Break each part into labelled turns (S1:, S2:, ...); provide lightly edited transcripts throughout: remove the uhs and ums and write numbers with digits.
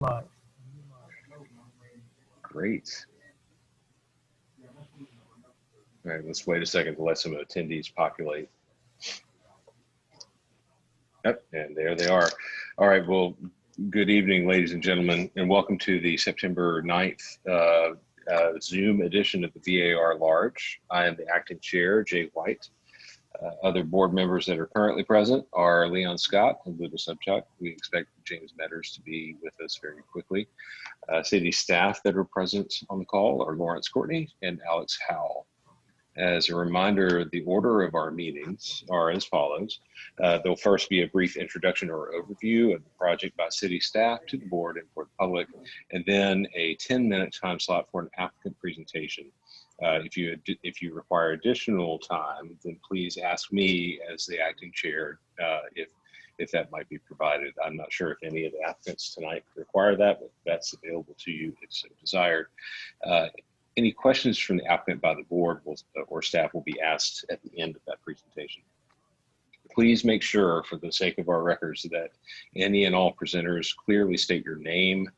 S1: Live.
S2: Great. All right, let's wait a second to let some attendees populate. Yep, and there they are. All right, well, good evening, ladies and gentlemen, and welcome to the September 9th Zoom edition of the VAR Large. I am the acting chair, Jay White. Other board members that are currently present are Leon Scott and Luda Subchuck. We expect James Metters to be with us very quickly. City staff that are present on the call are Lawrence Courtney and Alex Howell. As a reminder, the order of our meetings are as follows. There'll first be a brief introduction or overview of the project by city staff to the board and for the public, and then a 10-minute time slot for an applicant presentation. If you require additional time, then please ask me as the acting chair if that might be provided. I'm not sure if any of the applicants tonight require that, but that's available to you if so desired. Any questions from the applicant by the board or staff will be asked at the end of that presentation. Please make sure, for the sake of our records, that any and all presenters clearly state your name.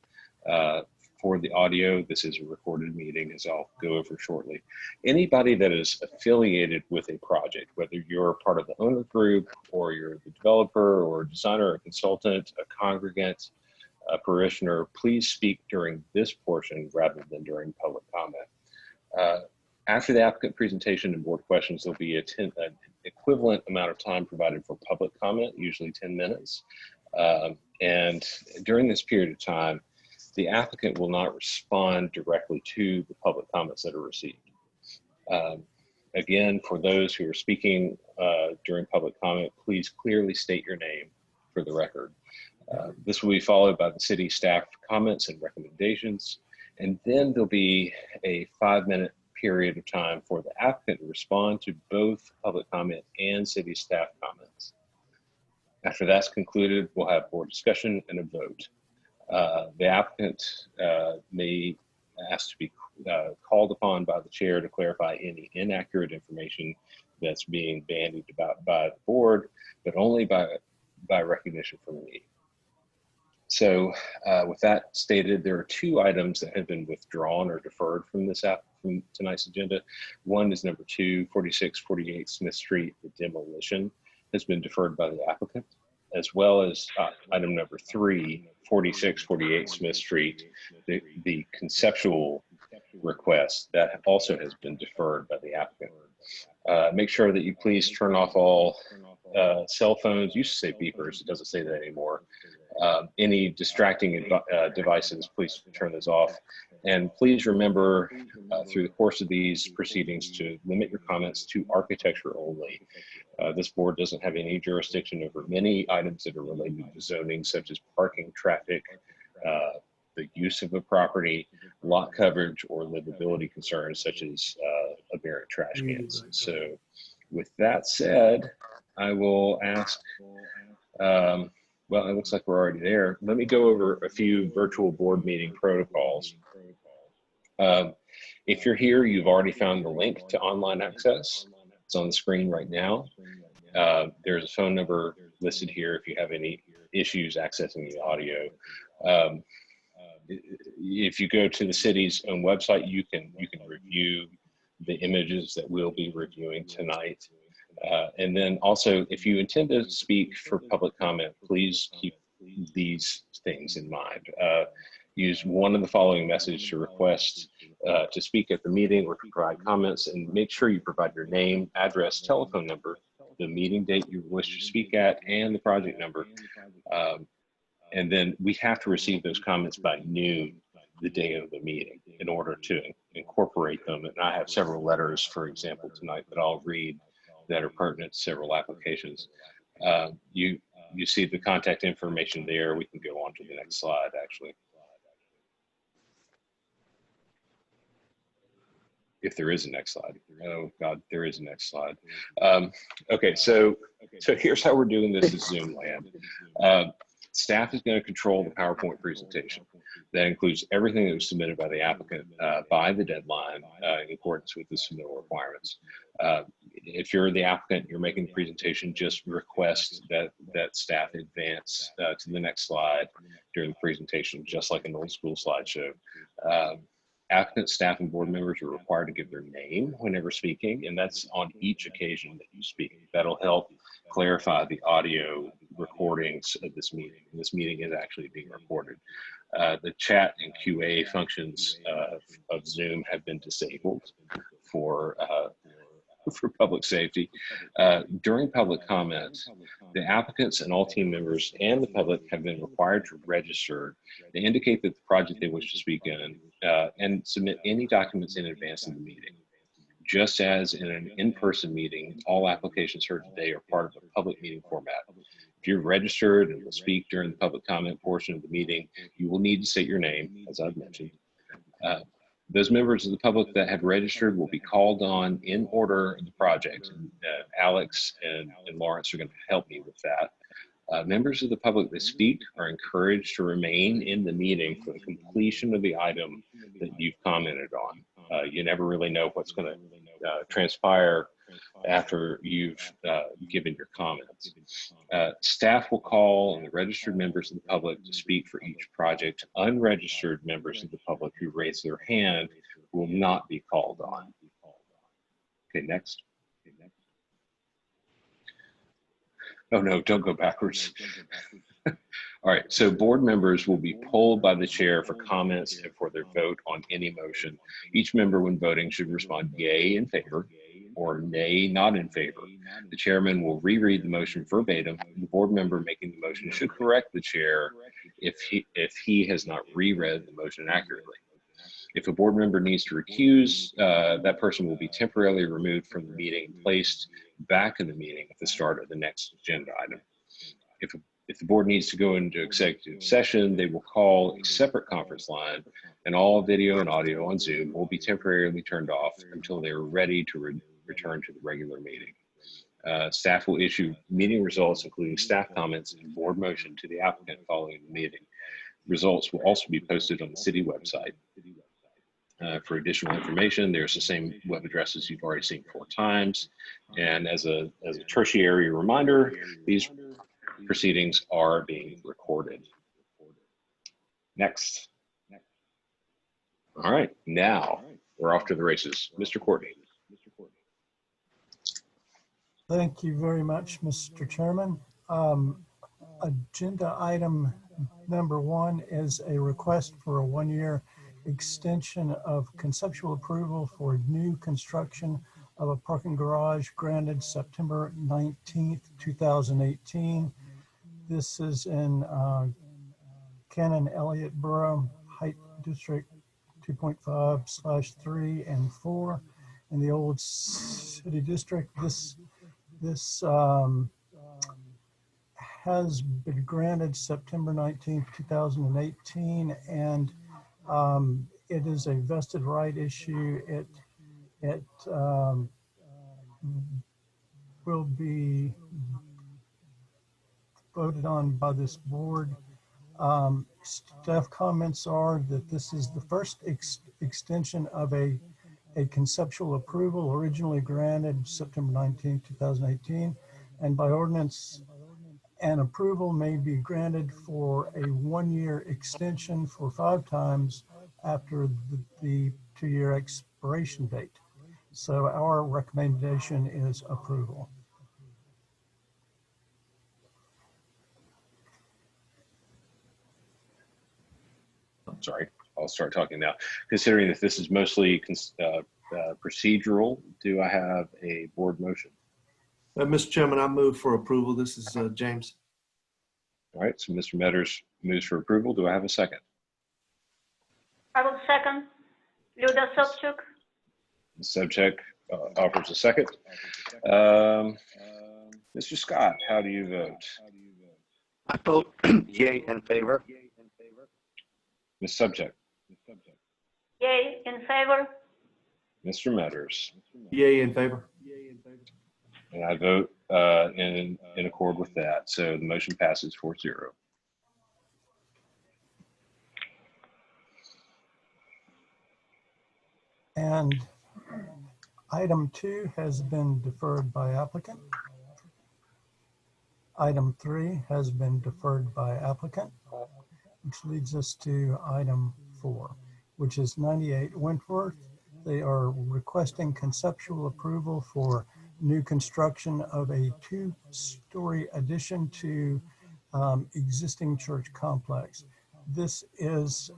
S2: For the audio, this is a recorded meeting, as I'll go over shortly. Anybody that is affiliated with a project, whether you're part of the owner group or you're the developer or designer or consultant, a congregant, a parishioner, please speak during this portion rather than during public comment. After the applicant presentation and board questions, there'll be an equivalent amount of time provided for public comment, usually 10 minutes. And during this period of time, the applicant will not respond directly to the public comments that are received. Again, for those who are speaking during public comment, please clearly state your name for the record. This will be followed by the city staff comments and recommendations, and then there'll be a 5-minute period of time for the applicant to respond to both public comment and city staff comments. After that's concluded, we'll have board discussion and a vote. The applicant may ask to be called upon by the chair to clarify any inaccurate information that's being bandied about by the board, but only by recognition from me. So with that stated, there are 2 items that have been withdrawn or deferred from from tonight's agenda. One is number 2, 4648 Smith Street, the demolition has been deferred by the applicant, as well as item number 3, 4648 Smith Street, the conceptual request that also has been deferred by the applicant. Make sure that you please turn off all cell phones. Used to say beepers, it doesn't say that anymore. Any distracting devices, please turn those off. And please remember through the course of these proceedings to limit your comments to architecture only. This board doesn't have any jurisdiction over many items that are related to zoning, such as parking, traffic, the use of a property, lot coverage, or livability concerns, such as aberrant trash cans. So with that said, I will ask, well, it looks like we're already there. Let me go over a few virtual board meeting protocols. If you're here, you've already found the link to online access. It's on the screen right now. There's a phone number listed here if you have any issues accessing the audio. If you go to the city's own website, you can review the images that we'll be reviewing tonight. And then also, if you intend to speak for public comment, please keep these things in mind. Use one of the following messages to request to speak at the meeting or to provide comments, and make sure you provide your name, address, telephone number, the meeting date you wish to speak at, and the project number. And then we have to receive those comments by noon, the day of the meeting, in order to incorporate them. And I have several letters, for example, tonight that I'll read that are pertinent to several applications. You see the contact information there. We can go on to the next slide, actually. If there is a next slide. Oh God, there is a next slide. Okay, so here's how we're doing this in Zoom land. Staff is going to control the PowerPoint presentation. That includes everything that was submitted by the applicant by the deadline in accordance with the submittal requirements. If you're the applicant, you're making the presentation, just request that staff advance to the next slide during the presentation, just like an old school slideshow. Applicant, staff, and board members are required to give their name whenever speaking, and that's on each occasion that you speak. That'll help clarify the audio recordings of this meeting. This meeting is actually being recorded. The chat and QA functions of Zoom have been disabled for public safety. During public comment, the applicants and all team members and the public have been required to register to indicate that the project they wish to speak in and submit any documents in advance of the meeting. Just as in an in-person meeting, all applications heard today are part of a public meeting format. If you're registered and will speak during the public comment portion of the meeting, you will need to state your name, as I've mentioned. Those members of the public that have registered will be called on in order of the project. Alex and Lawrence are going to help me with that. Members of the public that speak are encouraged to remain in the meeting for the completion of the item that you've commented on. You never really know what's going to transpire after you've given your comments. Staff will call on the registered members of the public to speak for each project. Unregistered members of the public who raise their hand will not be called on. Okay, next. Oh no, don't go backwards. All right, so board members will be polled by the chair for comments and for their vote on any motion. Each member when voting should respond yay in favor or nay not in favor. The chairman will reread the motion verbatim. The board member making the motion should correct the chair if he has not reread the motion accurately. If a board member needs to recuse, that person will be temporarily removed from the meeting and placed back in the meeting at the start of the next agenda item. If the board needs to go into executive session, they will call a separate conference line, and all video and audio on Zoom will be temporarily turned off until they are ready to return to the regular meeting. Staff will issue meeting results, including staff comments and board motion, to the applicant following the meeting. Results will also be posted on the city website. For additional information, there's the same web addresses you've already seen 4 times. And as a tertiary reminder, these proceedings are being recorded. Next. All right, now we're off to the races. Mr. Courtney.
S1: Thank you very much, Mr. Chairman. Agenda item number 1 is a request for a 1-year extension of conceptual approval for new construction of a parking garage granted September 19th, 2018. This is in Cannon Elliott Borough, Height District 2.5/3 and 4 in the old city district. This has been granted September 19th, 2018, and it is a vested right issue. It will be voted on by this board. Staff comments are that this is the first extension of a conceptual approval originally granted September 19, 2018, and by ordinance, an approval may be granted for a 1-year extension for 5 times after the 2-year expiration date. So our recommendation is approval.
S2: Sorry, I'll start talking now. Considering that this is mostly procedural, do I have a board motion?
S3: Mr. Chairman, I move for approval. This is James.
S2: All right, so Mr. Metters moves for approval. Do I have a second?
S4: I will second. Luda Sobchuk.
S2: Sobchuk offers a second. Mr. Scott, how do you vote?
S5: I vote yay in favor.
S2: Ms. Sobchuk.
S4: Yay in favor.
S2: Mr. Metters.
S3: Yay in favor.
S2: And I vote in accord with that. So the motion passes 4-0.
S1: And item 2 has been deferred by applicant. Item 3 has been deferred by applicant, which leads us to item 4, which is 98 Wentworth. They are requesting conceptual approval for new construction of a 2-story addition to existing church complex. This is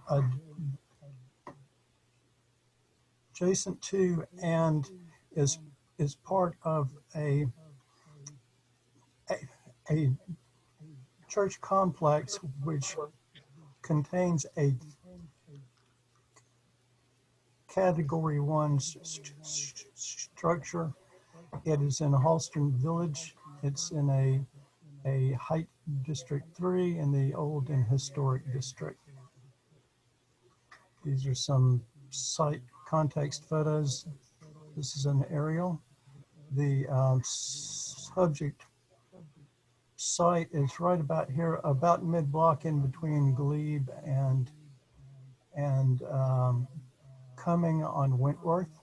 S1: adjacent to and is part of a church complex which contains a Category 1 structure. It is in Halston Village. It's in a Height District 3 in the Old and Historic District. These are some site context photos. This is an aerial. The subject site is right about here, about mid-block in between Glebe and Cumming on Wentworth.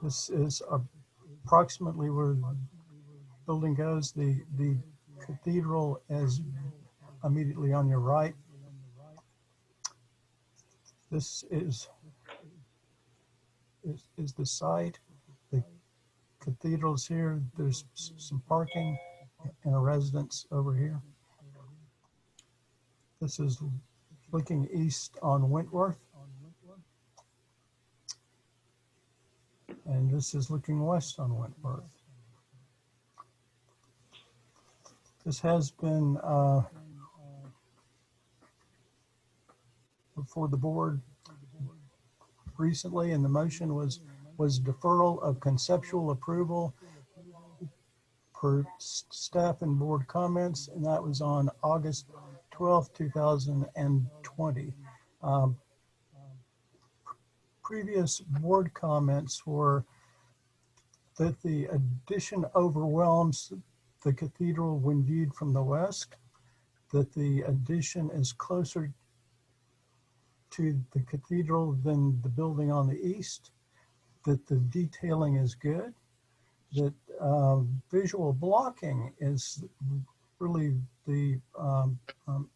S1: This is approximately where the building goes. The cathedral is immediately on your right. This is the site. The cathedral's here. There's some parking and a residence over here. This is looking east on Wentworth. And this is looking west on Wentworth. This has been before the board recently, and the motion was deferral of conceptual approval per staff and board comments, and that was on August 12th, 2020. Previous board comments were that the addition overwhelms the cathedral when viewed from the west, that the addition is closer to the cathedral than the building on the east, that the detailing is good, that visual blocking is really the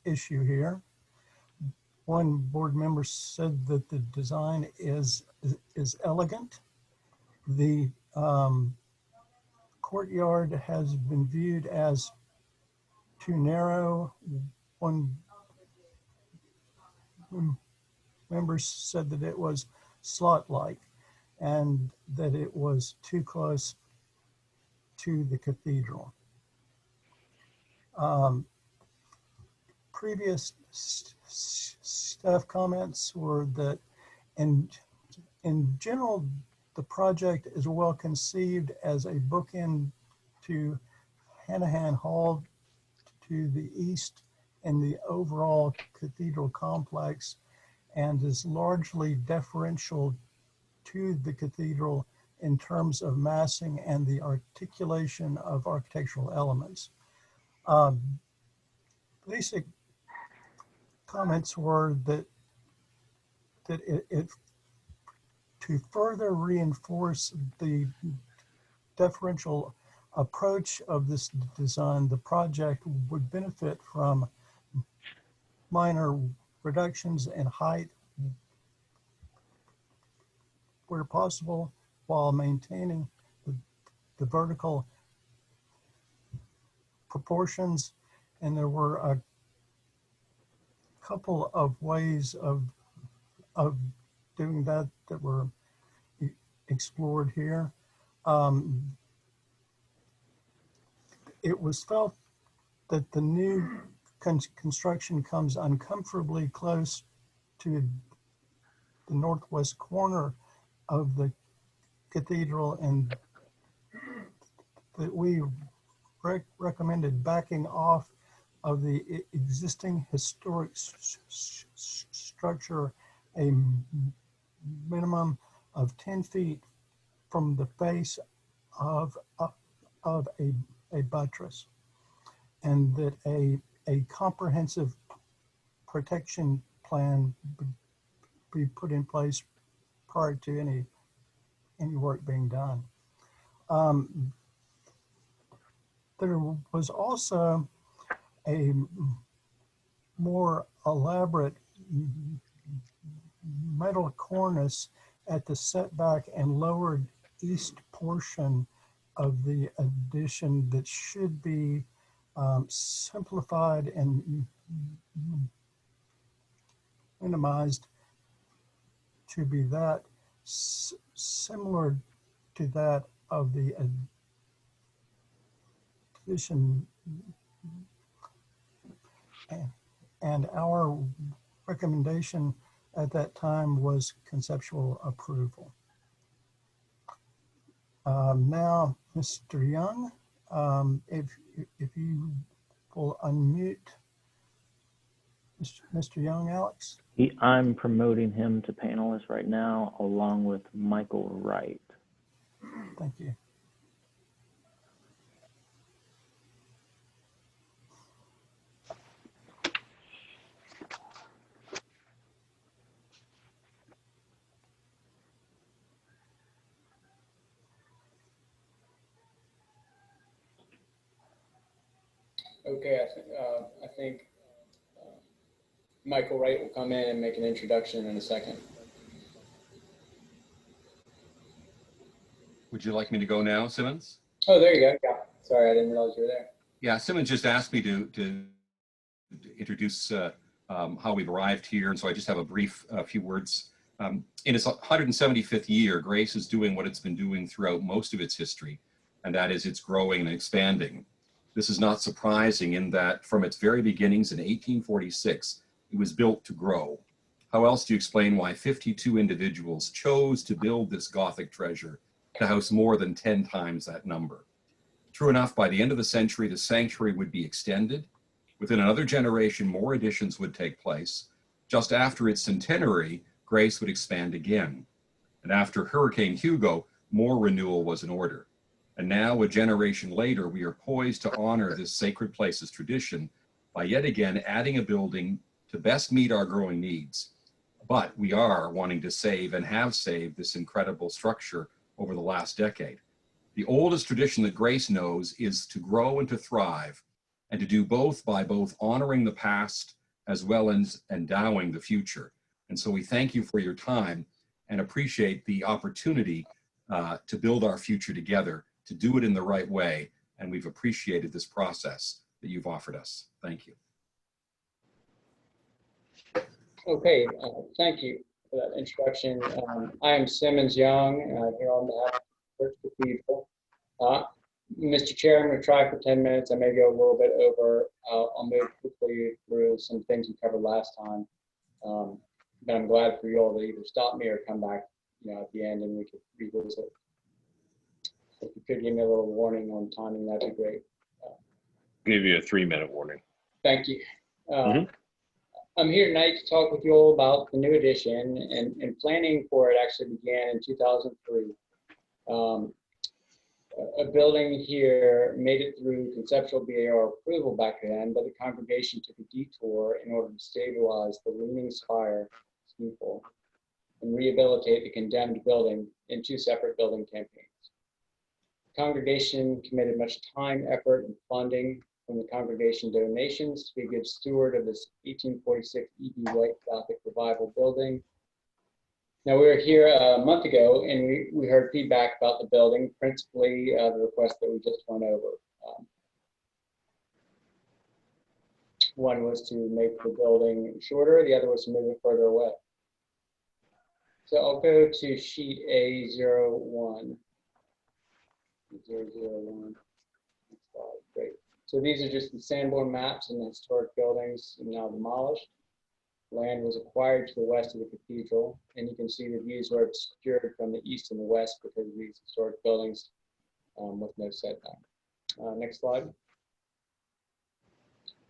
S1: issue here. One board member said that the design is elegant. The courtyard has been viewed as too narrow. One member said that it was slot-like and that it was too close to the cathedral. Previous staff comments were that in general, the project is well conceived as a bookend to Hanahan Hall to the east and the overall cathedral complex, and is largely deferential to the cathedral in terms of massing and the articulation of architectural elements. Basic comments were that it to further reinforce the deferential approach of this design, the project would benefit from minor reductions in height where possible, while maintaining the vertical proportions. And there were a couple of ways of doing that were explored here. It was felt that the new construction comes uncomfortably close to the northwest corner of the cathedral, and that we recommended backing off of the existing historic structure a minimum of 10 feet from the face of a buttress, and that a comprehensive protection plan be put in place prior to any work being done. There was also a more elaborate metal cornice at the setback and lowered east portion of the addition that should be simplified and minimized to be that similar to that of the addition. And our recommendation at that time was conceptual approval. Now, Mr. Young, if you will unmute Mr. Young, Alex.
S6: I'm promoting him to panelist right now, along with Michael Wright.
S1: Thank you.
S7: Okay, I think Michael Wright will come in and make an introduction in a second.
S2: Would you like me to go now, Simmons?
S7: Oh, there you go. Yeah. Sorry, I didn't realize you were there.
S2: Yeah, Simmons just asked me to introduce how we've arrived here, and so I just have a brief few words. In its 175th year, Grace is doing what it's been doing throughout most of its history, and that is it's growing and expanding. This is not surprising in that from its very beginnings in 1846, it was built to grow. How else do you explain why 52 individuals chose to build this Gothic treasure to house more than 10 times that number? True enough, by the end of the century, the sanctuary would be extended. Within another generation, more additions would take place. Just after its centenary, Grace would expand again. And after Hurricane Hugo, more renewal was in order. And now, a generation later, we are poised to honor this sacred place's tradition by yet again adding a building to best meet our growing needs. But we are wanting to save and have saved this incredible structure over the last decade. The oldest tradition that Grace knows is to grow and to thrive, and to do both by both honoring the past as well as endowing the future. And so we thank you for your time and appreciate the opportunity to build our future together, to do it in the right way. And we've appreciated this process that you've offered us. Thank you.
S7: Okay, thank you for that introduction. I am Simmons Young, here on behalf of Church Cathedral. Mr. Chair, I'm going to try for 10 minutes. I may go a little bit over. I'll move quickly through some things we covered last time. But I'm glad for you all to either stop me or come back, at the end and we could revisit. If you could give me a little warning on timing, that'd be great.
S2: Give you a 3-minute warning.
S7: Thank you. I'm here tonight to talk with you all about the new addition, and planning for it actually began in 2003. A building here made it through conceptual BAR approval back then, but the congregation took a detour in order to stabilize the leaning spire steeple and rehabilitate the condemned building in 2 separate building campaigns. The congregation committed much time, effort, and funding from the congregation donations to be a good steward of this 1846 E.B. White Gothic Revival building. Now, we were here a month ago and we heard feedback about the building, principally the request that we just went over. One was to make the building shorter, the other was to move it further away. So I'll go to sheet A01. 001. Great. So these are just the Sanborn maps and the historic buildings now demolished. Land was acquired to the west of the cathedral, and you can see the views were obscured from the east and the west because of these historic buildings with no setback. Next slide.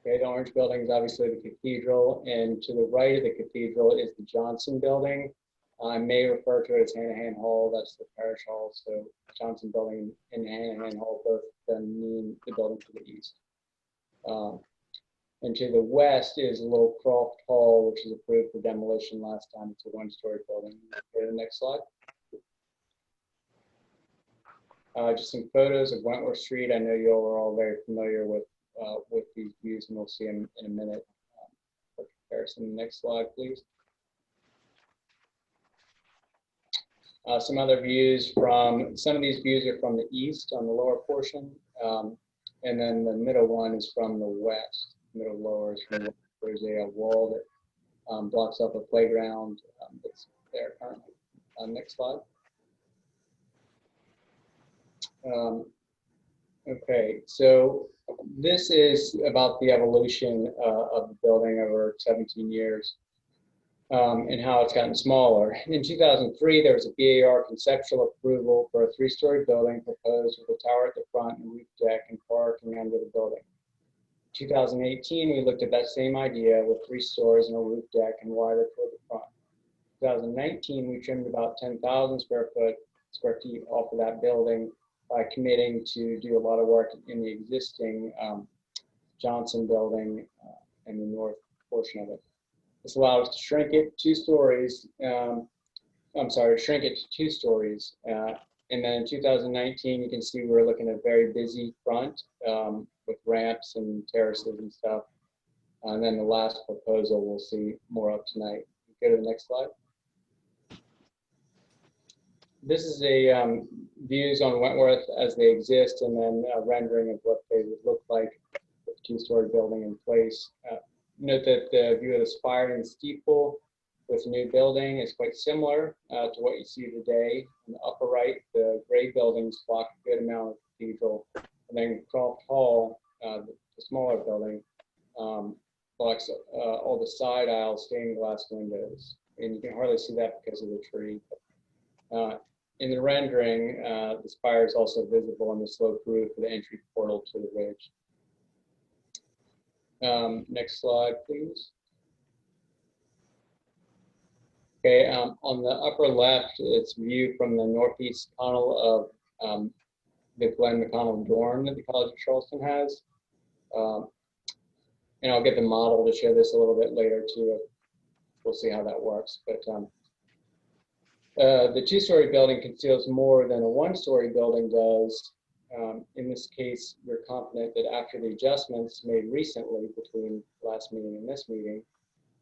S7: Okay, the orange building is obviously the cathedral, and to the right of the cathedral is the Johnson building. I may refer to it as Hanahan Hall. That's the parish hall. So Johnson building and Hanahan Hall both then mean the building to the east. And to the west is a little Croft Hall, which was approved for demolition last time. It's a one-story building. Go to the next slide. Just some photos of Wentworth Street. I know you all are all very familiar with these views, and we'll see them in a minute. For comparison, next slide, please. Some other views some of these views are from the east on the lower portion, and then the middle one is from the west. Middle lower is from the west. There's a wall that blocks up a playground that's there currently. Next slide. Okay, so this is about the evolution of the building over 17 years. And how it's gotten smaller. In 2003, there was a BAR conceptual approval for a 3-story building proposed with a tower at the front and roof deck and parking under the building. In 2018, we looked at that same idea with 3 stories and a roof deck and wider toward the front. In 2019, we trimmed about 10,000 square feet off of that building by committing to do a lot of work in the existing Johnson building and the north portion of it. This allowed us to shrink it 2 stories. Shrink it to 2 stories. And then in 2019, you can see we're looking at a very busy front with ramps and terraces and stuff. And then the last proposal we'll see more of tonight. Go to the next slide. This is a views on Wentworth as they exist, and then a rendering of what they would look like with a 2-story building in place. Note that the view of the spire and steeple with the new building is quite similar to what you see today. In the upper right, the gray buildings block a good amount of the cathedral, and then Croft Hall, the smaller building, blocks all the side aisle stained glass windows, and you can hardly see that because of the tree. In the rendering, the spire is also visible on the sloped roof of the entry portal to the ridge. Next slide, please. Okay, on the upper left, it's view from the northeast tunnel of the Glenn McConnell dorm that the College of Charleston has. And I'll get the model to show this a little bit later too. We'll see how that works. But the 2-story building conceals more than a 1-story building does. In this case, we're confident that after the adjustments made recently between last meeting and this meeting,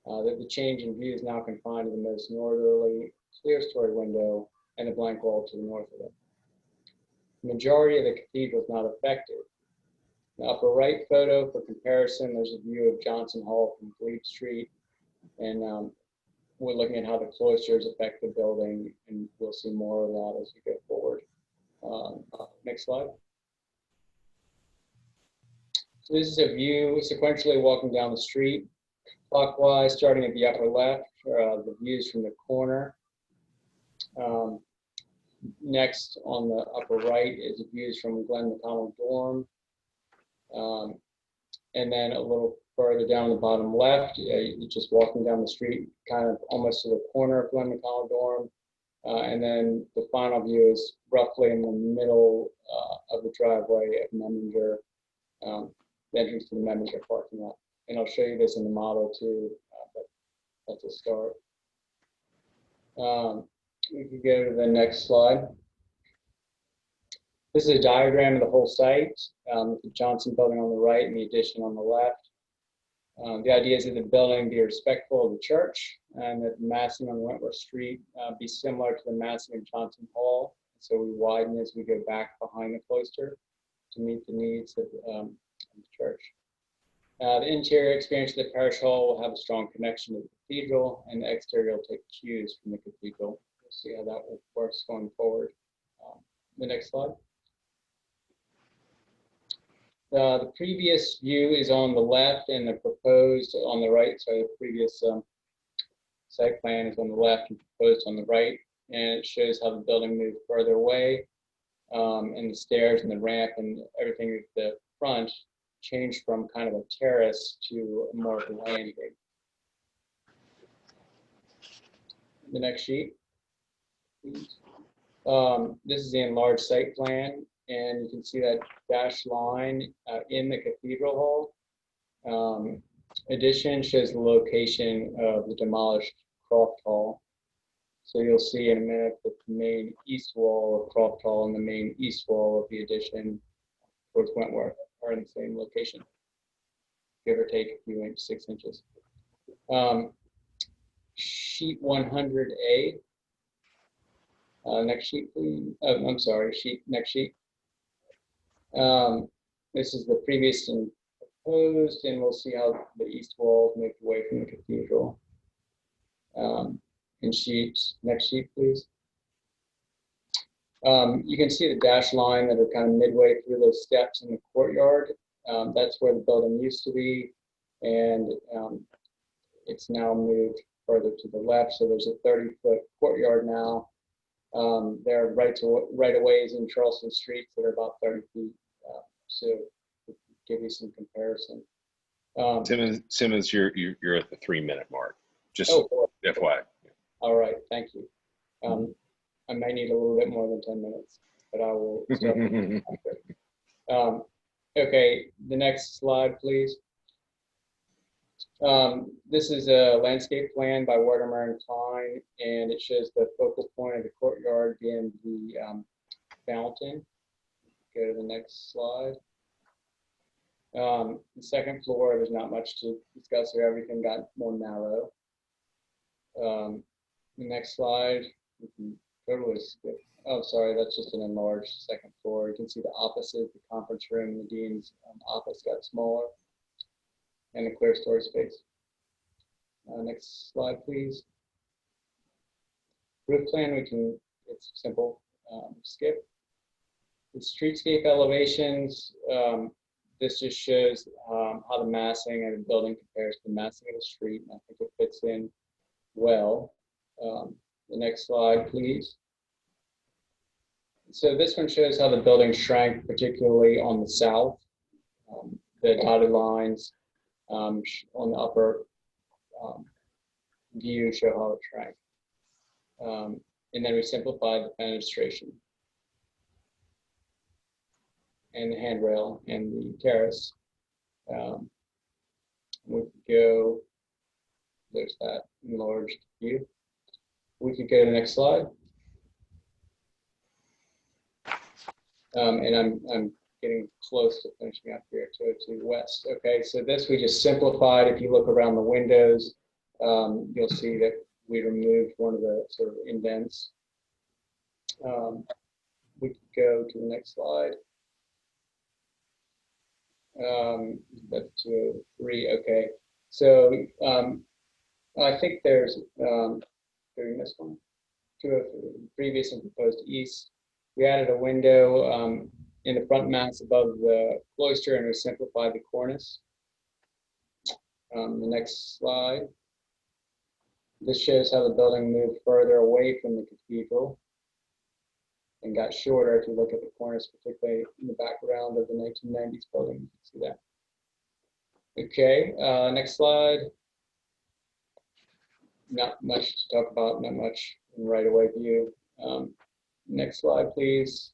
S7: that the change in view is now confined to the most northerly clear story window and the blank wall to the north of it. The majority of the cathedral is not affected. In the upper right photo, for comparison, there's a view of Johnson Hall from Glebe Street, and we're looking at how the cloisters affect the building, and we'll see more of that as we go forward. Next slide. So this is a view sequentially walking down the street, clockwise, starting at the upper left, the views from the corner. Next on the upper right is views from Glenn McConnell dorm. And then a little further down the bottom left, you're just walking down the street, kind of almost to the corner of Glenn McConnell dorm. And then the final view is roughly in the middle of the driveway of Memminger, the entrance to the Memminger parking lot. And I'll show you this in the model too, but that's a start. We can go to the next slide. This is a diagram of the whole site, the Johnson building on the right and the addition on the left. The idea is that the building be respectful of the church and that the massing on Wentworth Street be similar to the massing of Johnson Hall. So we widen as we go back behind the cloister to meet the needs of the church. The interior experience of the parish hall will have a strong connection to the cathedral, and the exterior will take cues from the cathedral. We'll see how that works going forward. The next slide. The previous view is on the left and the proposed on the right. So the previous site plan is on the left and proposed on the right. And it shows how the building moved further away, and the stairs and the ramp and everything at the front changed from kind of a terrace to more of a landing. The next sheet, please. This is the enlarged site plan, and you can see that dashed line in the cathedral hall. addition shows the location of the demolished Croft Hall. So you'll see in a minute that the main east wall of Croft Hall and the main east wall of the addition towards Wentworth are in the same location, give or take a few inches, 6 inches. Sheet 100A. Next sheet, please. Oh, I'm sorry, next sheet. This is the previous and proposed, and we'll see how the east walls make the way from the cathedral. Next sheet, please. You can see the dashed line that are kind of midway through those steps in the courtyard. That's where the building used to be, and it's now moved further to the left. So there's a 30-foot courtyard now. There are right-of-ways in Charleston streets that are about 30 feet. So to give you some comparison.
S2: Simmons, you're at the 3-minute mark. Just FYI.
S7: All right, thank you. I might need a little bit more than 10 minutes, but I will start. Okay, the next slide, please. This is a landscape plan by Wertimer and Klein, and it shows the focal point of the courtyard being the fountain. Go to the next slide. The second floor, there's not much to discuss here. Everything got more narrow. The next slide, we can totally skip. Oh, sorry, that's just an enlarged second floor. You can see the opposite, the conference room, the dean's office got smaller, and the clear storage space. Next slide, please. Roof plan, it's simple, skip. The streetscape elevations, this just shows how the massing of the building compares to the massing of the street, and I think it fits in well. The next slide, please. So this one shows how the building shrank, particularly on the south. The dotted lines on the upper view show how it shrank. And then we simplified the fenestration and the handrail and the terrace. We could go, there's that enlarged view. We could go to the next slide. And I'm getting close to finishing up here to west. Okay, so this we just simplified. If you look around the windows, you'll see that we removed one of the sort of indents. We could go to the next slide. That's 203. Okay, so I think there's doing this one, 203, previous and proposed east. We added a window in the front mass above the cloister, and we simplified the cornice. The next slide. This shows how the building moved further away from the cathedral and got shorter. If you look at the cornice, particularly in the background of the 1990s building, you can see that. Okay, next slide. Not much to talk about, not much in right-of-way view. Next slide, please.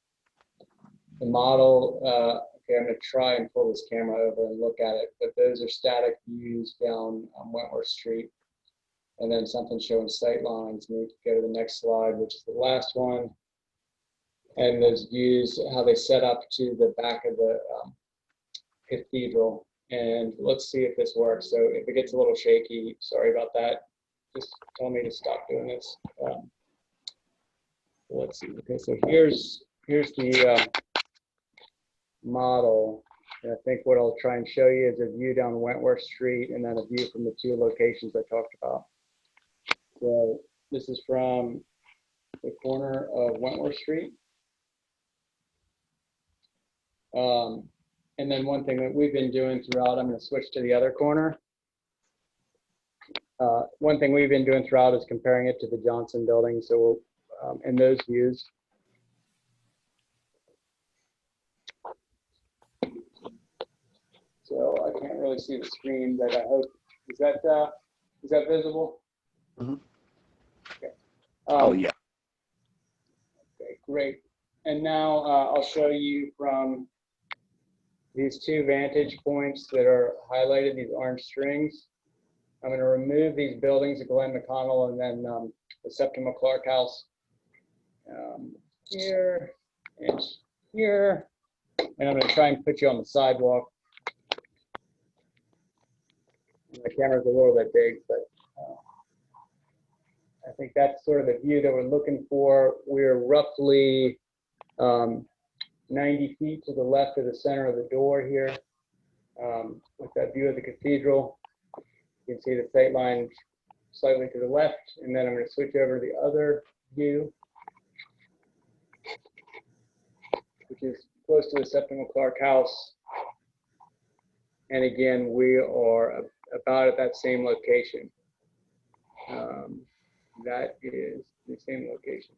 S7: The model, okay, I'm going to try and pull this camera over and look at it, but those are static views down Wentworth Street, and then something showing sight lines. And we can go to the next slide, which is the last one. And those views, how they set up to the back of the cathedral. And let's see if this works. So if it gets a little shaky, sorry about that. Just tell me to stop doing this. Let's see. Okay, so here's the model. And I think what I'll try and show you is a view down Wentworth Street and then a view from the two locations I talked about. So this is from the corner of Wentworth Street. And then one thing that we've been doing throughout, I'm going to switch to the other corner. One thing we've been doing throughout is comparing it to the Johnson building. So in those views, so I can't really see the screen, but I hope, is that visible?
S5: Mm-hmm.
S7: Okay.
S5: Oh, yeah.
S7: Okay, great. And now I'll show you from these two vantage points that are highlighted, these orange strings. I'm going to remove these buildings at Glen McConnell and then the Septima Clark House here and here. And I'm going to try and put you on the sidewalk. My camera's a little bit big, but I think that's sort of the view that we're looking for. We're roughly 90 feet to the left of the center of the door here with that view of the cathedral. You can see the sight line slightly to the left, and then I'm going to switch over to the other view, which is close to the Septima Clark House. And again, we are about at that same location. That is the same location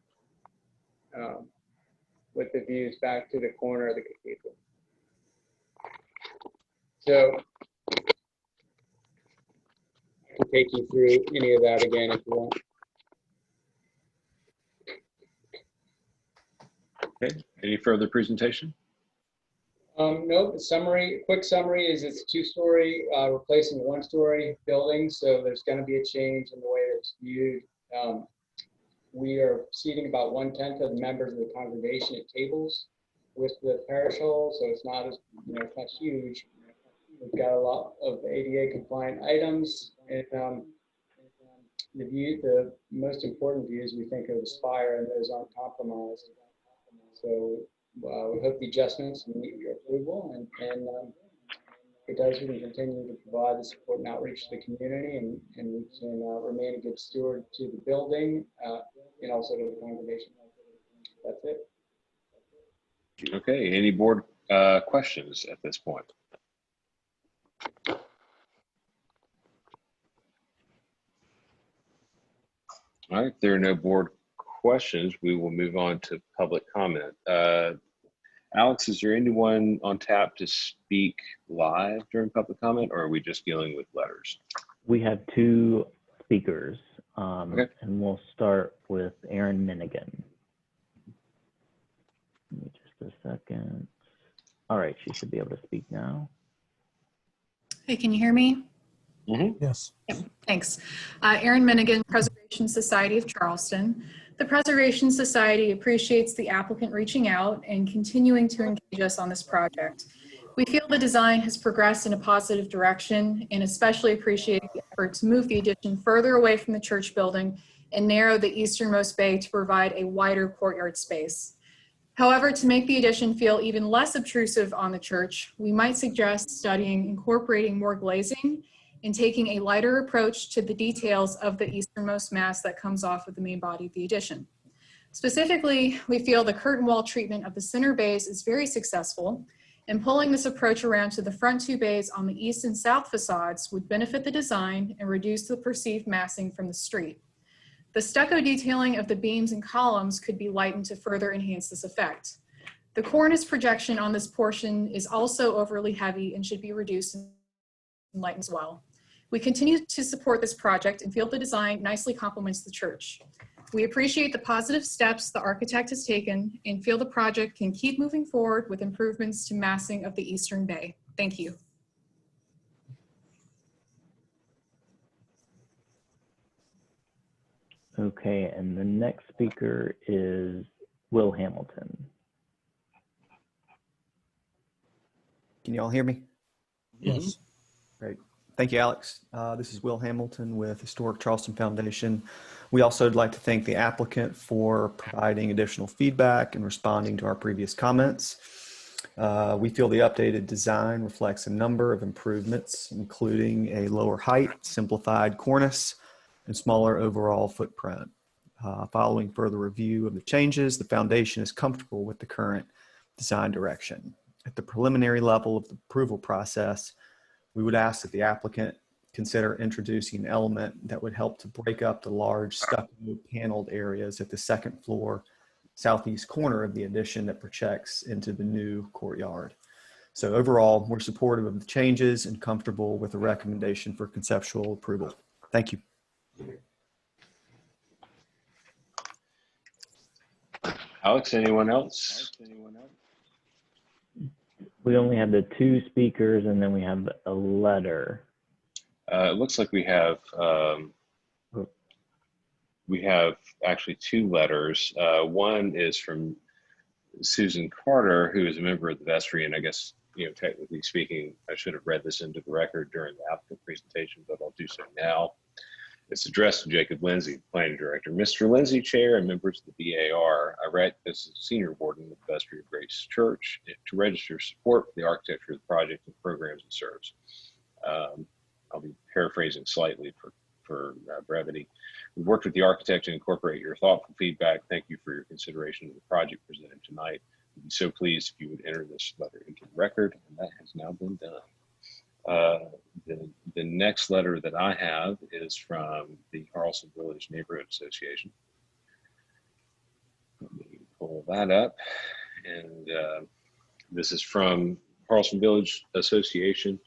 S7: with the views back to the corner of the cathedral. So I can take you through any of that again if you want.
S2: Okay, any further presentation?
S7: No, the summary, quick summary is it's a two-story replacing a one-story building. So there's going to be a change in the way that it's viewed. We are seating about 1/10 of the members of the congregation at tables with the parish hall. So it's not as, it's not huge. We've got a lot of ADA compliant items, and the most important views we think are the spire, and those aren't compromised. So we hope the adjustments meet your approval, and if it does, we can continue to provide the support and outreach to the community, and we can remain a good steward to the building and also to the congregation. That's it.
S2: Okay, any board questions at this point? All right, if there are no board questions, we will move on to public comment. Alex, is there anyone on tap to speak live during public comment, or are we just dealing with letters?
S6: We have two speakers,
S2: Okay.
S6: and we'll start with Erin Minigan. Give me just a second. All right, she should be able to speak now.
S8: Hey, can you hear me?
S1: Yes.
S8: Yep, thanks. Erin Minigan, Preservation Society of Charleston. The Preservation Society appreciates the applicant reaching out and continuing to engage us on this project. We feel the design has progressed in a positive direction and especially appreciate the effort to move the addition further away from the church building and narrow the easternmost bay to provide a wider courtyard space. However, to make the addition feel even less obtrusive on the church, we might suggest studying incorporating more glazing and taking a lighter approach to the details of the easternmost mass that comes off of the main body of the addition. Specifically, we feel the curtain wall treatment of the center bays is very successful, and pulling this approach around to the front two bays on the east and south facades would benefit the design and reduce the perceived massing from the street. The stucco detailing of the beams and columns could be lightened to further enhance this effect. The cornice projection on this portion is also overly heavy and should be reduced and lightened as well. We continue to support this project and feel the design nicely complements the church. We appreciate the positive steps the architect has taken and feel the project can keep moving forward with improvements to massing of the eastern bay. Thank you.
S6: Okay, and the next speaker is Will Hamilton.
S9: Can you all hear me?
S1: Yes.
S9: Great. Thank you, Alex. This is Will Hamilton with Historic Charleston Foundation. We also would like to thank the applicant for providing additional feedback and responding to our previous comments. We feel the updated design reflects a number of improvements, including a lower height, simplified cornice, and smaller overall footprint. Following further review of the changes, the foundation is comfortable with the current design direction. At the preliminary level of the approval process, we would ask that the applicant consider introducing an element that would help to break up the large stucco paneled areas at the second floor southeast corner of the addition that projects into the new courtyard. So overall, we're supportive of the changes and comfortable with the recommendation for conceptual approval. Thank you.
S2: Alex, anyone else?
S6: We only have the two speakers and then we have a letter.
S2: It looks like we have actually two letters. One is from Susan Carter, who is a member of the vestry, and I guess, technically speaking, I should have read this into the record during the applicant presentation, but I'll do so now. It's addressed to Jacob Lindsay, Planning Director. Mr. Lindsay, Chair, and members of the BAR, I write this as Senior Warden of the Vestry of Grace Church to register support for the architecture of the project and programs it serves. I'll be paraphrasing slightly for brevity. We've worked with the architect to incorporate your thoughtful feedback. Thank you for your consideration of the project presented tonight. We'd be so pleased if you would enter this letter into the record, and that has now been done. The next letter that I have is from the Charleston Village Neighborhood Association. Let me pull that up. And this is from Charleston Village Association.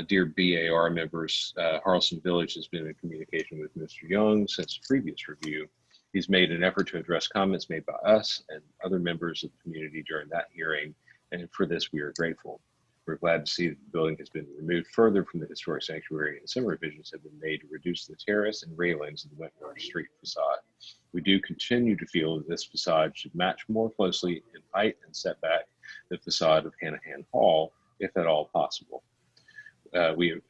S2: Dear BAR members, Charleston Village has been in communication with Mr. Young since the previous review. He's made an effort to address comments made by us and other members of the community during that hearing, and for this we are grateful. We're glad to see that the building has been removed further from the historic sanctuary, and some revisions have been made to reduce the terrace and railings of the Wentworth Street facade. We do continue to feel that this facade should match more closely in height and setback the facade of Hanahan Hall, if at all possible. We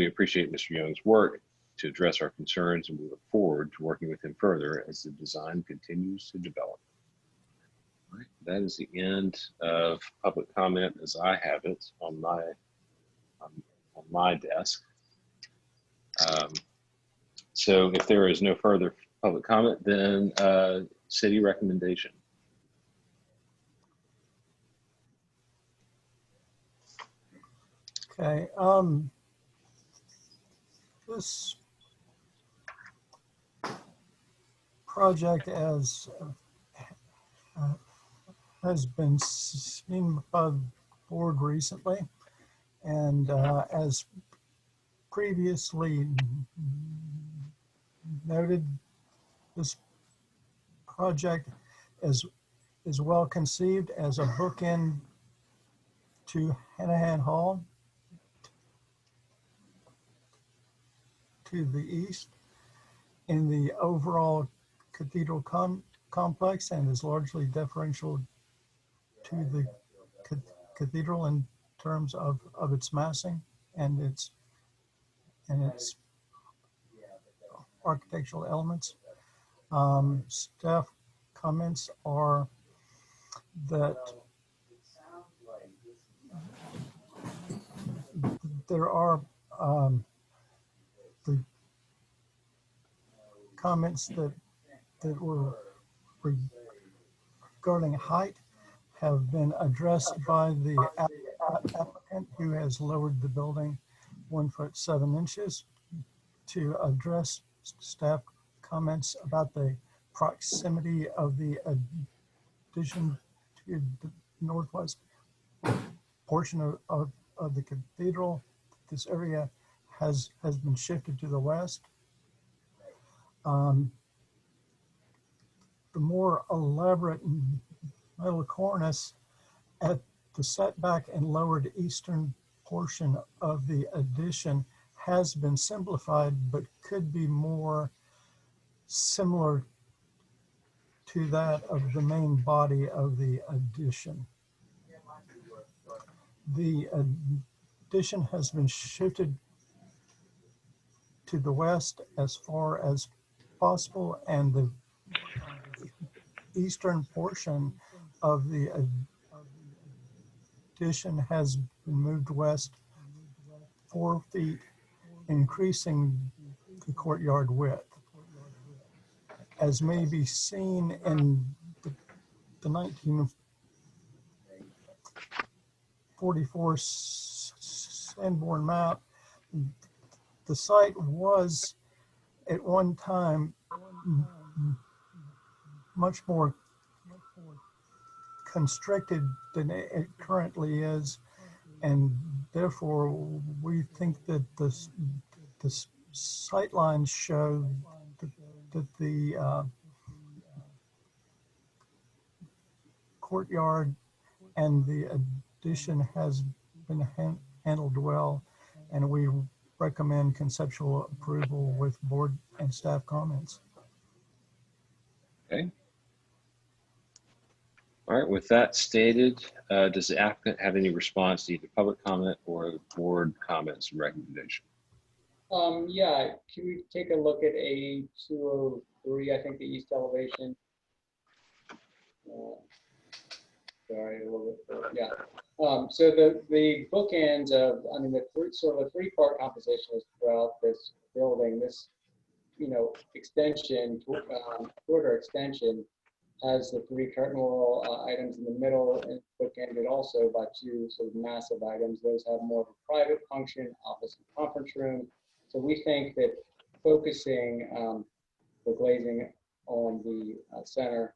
S2: appreciate Mr. Young's work to address our concerns, and we look forward to working with him further as the design continues to develop. All right, that is the end of public comment as I have it on my desk. So if there is no further public comment, then city recommendation.
S1: Okay, this project has been seen by the board recently, and as previously noted, this project is well conceived as a bookend to Hanahan Hall to the east in the overall cathedral complex, and is largely deferential to the cathedral in terms of its massing and its architectural elements. Staff comments are that there are the comments that were regarding height have been addressed by the applicant, who has lowered the building 1'7" to address staff comments about the proximity of the addition to the northwest portion of the cathedral. This area has been shifted to the west. The more elaborate metal cornice at the setback and lowered eastern portion of the addition has been simplified, but could be more similar to that of the main body of the addition. The addition has been shifted to the west as far as possible, and the eastern portion of the addition has been moved west 4 feet, increasing the courtyard width. As may be seen in the 1944 Sanborn map, the site was at one time much more constricted than it currently is, and therefore we think that the sight lines show that the courtyard and the addition has been handled well, and we recommend conceptual approval with board and staff comments.
S2: Okay. All right, with that stated, does the applicant have any response to either public comment or board comments and recommendation?
S7: Yeah, can we take a look at A203, I think the east elevation? Sorry, a little bit, yeah. So the bookends of, I mean, sort of a three-part composition is throughout this building. This, extension, quarter extension has the three curtain wall items in the middle and bookended also by two sort of massive items. Those have more of a private function, office and conference room. So we think that focusing the glazing on the center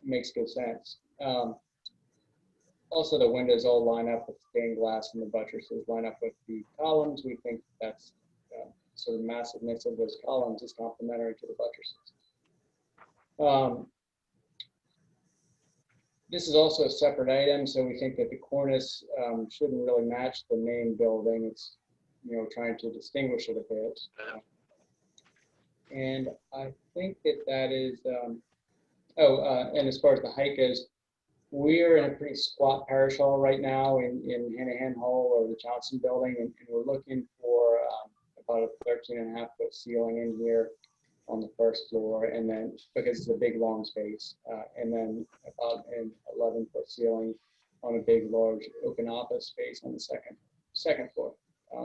S7: makes good sense. Also, the windows all line up with stained glass and the buttresses line up with the columns. We think that's sort of massiveness of those columns is complementary to the buttresses. This is also a separate item, so we think that the cornice shouldn't really match the main building. It's, trying to distinguish it a bit. And I think that is, and as far as the height goes, we're in a pretty squat parish hall right now in Hanahan Hall or the Johnson building, and we're looking for about a 13.5-foot ceiling in here on the first floor, and then because it's a big long space, and then about an 11-foot ceiling on a big large open office space on the second floor.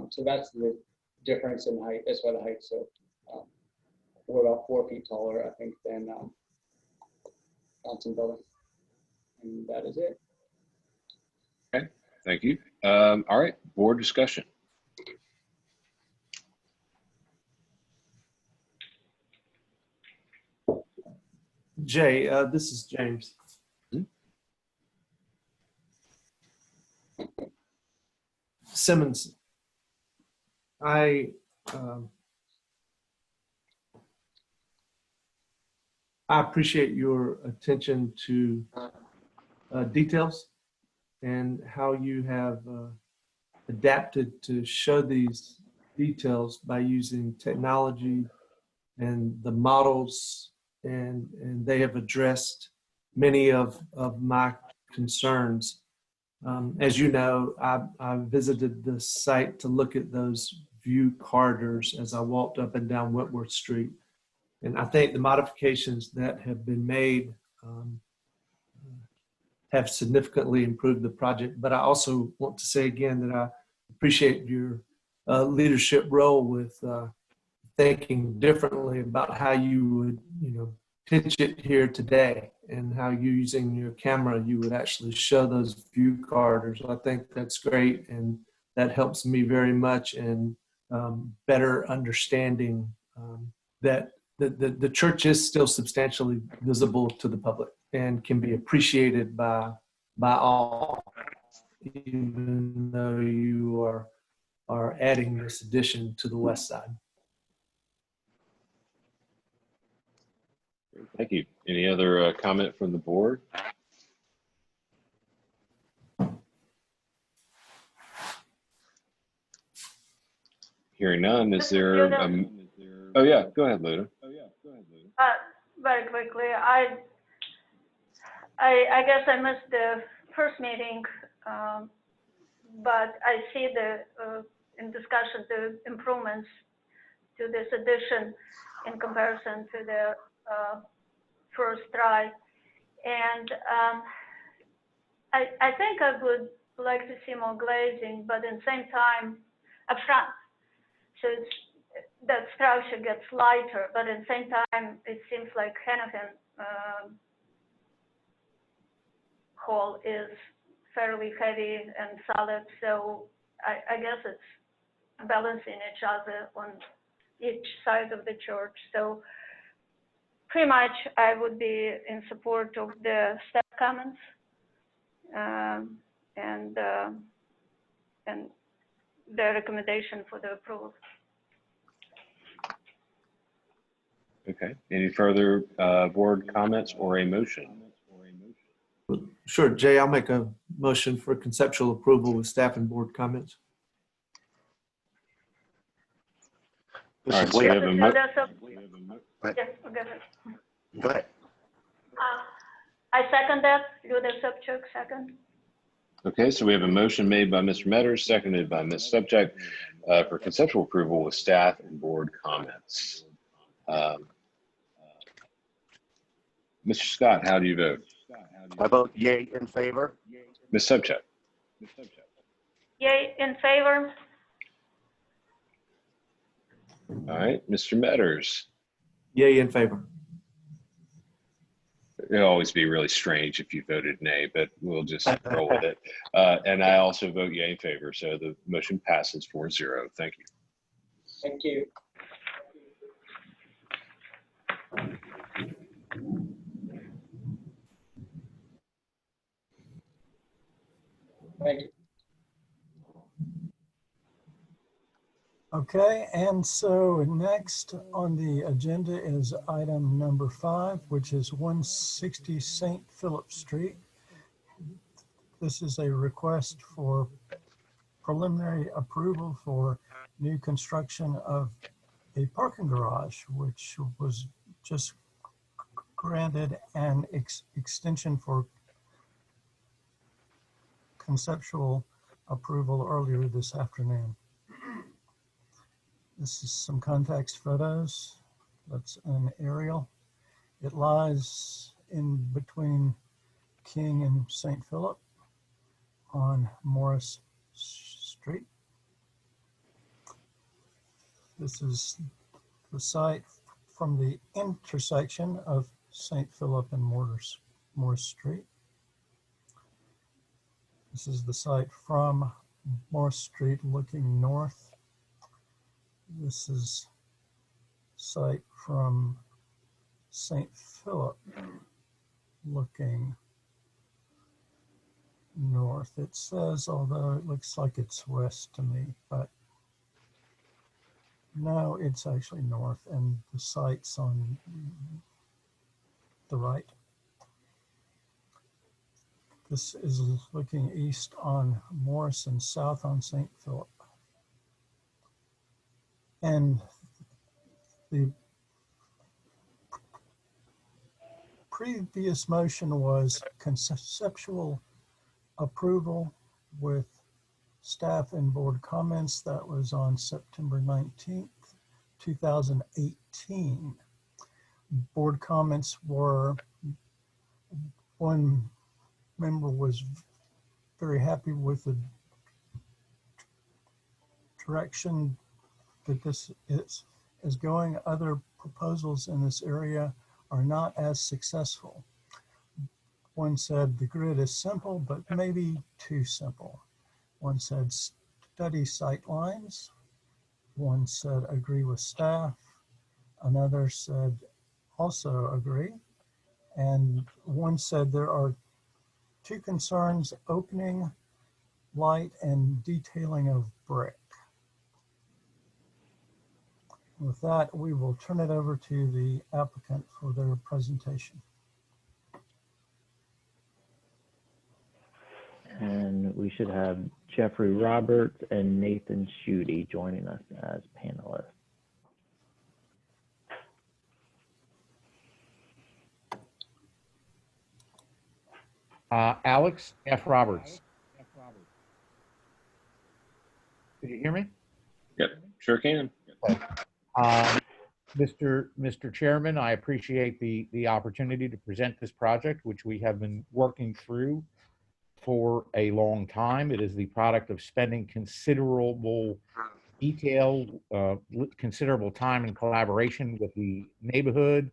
S7: So that's the difference in height. That's why the height's so we're about 4 feet taller, I think, than Johnson building. And that is it.
S2: Okay, thank you. All right, board discussion.
S3: Jay, this is James. Simmons, I appreciate your attention to details and how you have adapted to show these details by using technology and the models, and they have addressed many of my concerns. As you know, I visited the site to look at those view corridors as I walked up and down Wentworth Street. And I think the modifications that have been made have significantly improved the project. But I also want to say again that I appreciate your leadership role with thinking differently about how you would, pitch it here today, and how you, using your camera, you would actually show those view corridors. I think that's great, and that helps me very much in better understanding that the church is still substantially visible to the public and can be appreciated by all, even though you are adding this addition to the west side.
S2: Thank you. Any other comment from the board? Hearing none, is there? Oh yeah, go ahead, Luda.
S4: Very quickly, I guess I missed the first meeting, but I see in discussion the improvements to this addition in comparison to the first try, and I think I would like to see more glazing, but at the same time up front, so that structure gets lighter, but at the same time it seems like Hanahan Hall is fairly heavy and solid, so I guess it's balancing each other on each side of the church. So pretty much I would be in support of the staff comments and the recommendation for the approval.
S2: Okay. Any further board comments or a motion?
S3: Sure, Jay, I'll make a motion for conceptual approval with staff and board comments.
S5: This
S2: All
S5: is
S2: right, so we
S5: Wade.
S2: have a
S4: So
S2: mo-
S4: there's a,
S5: Right.
S4: yes, go ahead.
S5: Go ahead.
S4: I second that. Luda Subchuk, second.
S2: Okay, so we have a motion made by Mr. Metters, seconded by Ms. Subject for conceptual approval with staff and board comments. Mr. Scott, how do you vote?
S5: I vote yay in favor.
S2: Ms. Subject?
S4: Yay, in favor?
S2: All right, Mr. Metters.
S3: Yay in favor.
S2: It'll always be really strange if you voted nay, but we'll just roll with it. And I also vote yay in favor, so the motion passes 4-0. Thank you.
S7: Thank you. Thank you.
S1: Okay, and so next on the agenda is item number 5, which is 160 St. Phillips Street. This is a request for preliminary approval for new construction of a parking garage, which was just granted an extension for conceptual approval earlier this afternoon. This is some context photos. That's an aerial. It lies in between King and St. Philip on Morris Street. This is the site from the intersection of St. Philip and Morris Street. This is the site from Morris Street looking north. This is site from St. Philip looking north. It says, although it looks like it's west to me, but no, it's actually north, and the site's on the right. This is looking east on Morris and south on St. Philip. And the previous motion was conceptual approval with staff and board comments. That was on September 19th, 2018. Board comments were, one member was very happy with the direction that this is going. Other proposals in this area are not as successful. One said the grid is simple, but maybe too simple. One said study sight lines. One said agree with staff. Another said also agree. And one said there are two concerns: opening, light, and detailing of brick. With that, we will turn it over to the applicant for their presentation.
S6: And we should have Jeffrey Roberts and Nathan Schutte joining us as panelists.
S10: Alex F. Roberts. Did you hear me?
S2: Yep, sure can.
S10: Mr. Chairman, I appreciate the opportunity to present this project, which we have been working through for a long time. It is the product of spending considerable detail, considerable time and collaboration with the neighborhood,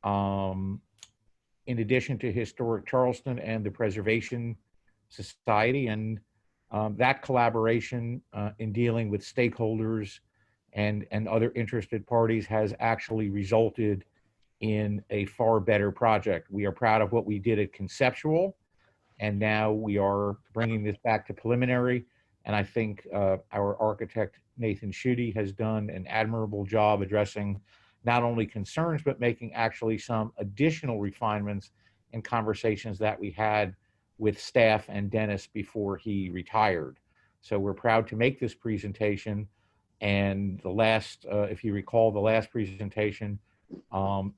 S10: in addition to Historic Charleston and the Preservation Society. And that collaboration in dealing with stakeholders and other interested parties has actually resulted in a far better project. We are proud of what we did at conceptual, and now we are bringing this back to preliminary. And I think our architect, Nathan Schutte, has done an admirable job addressing not only concerns, but making actually some additional refinements and conversations that we had with staff and Dennis before he retired. So we're proud to make this presentation. And the last, if you recall, the last presentation,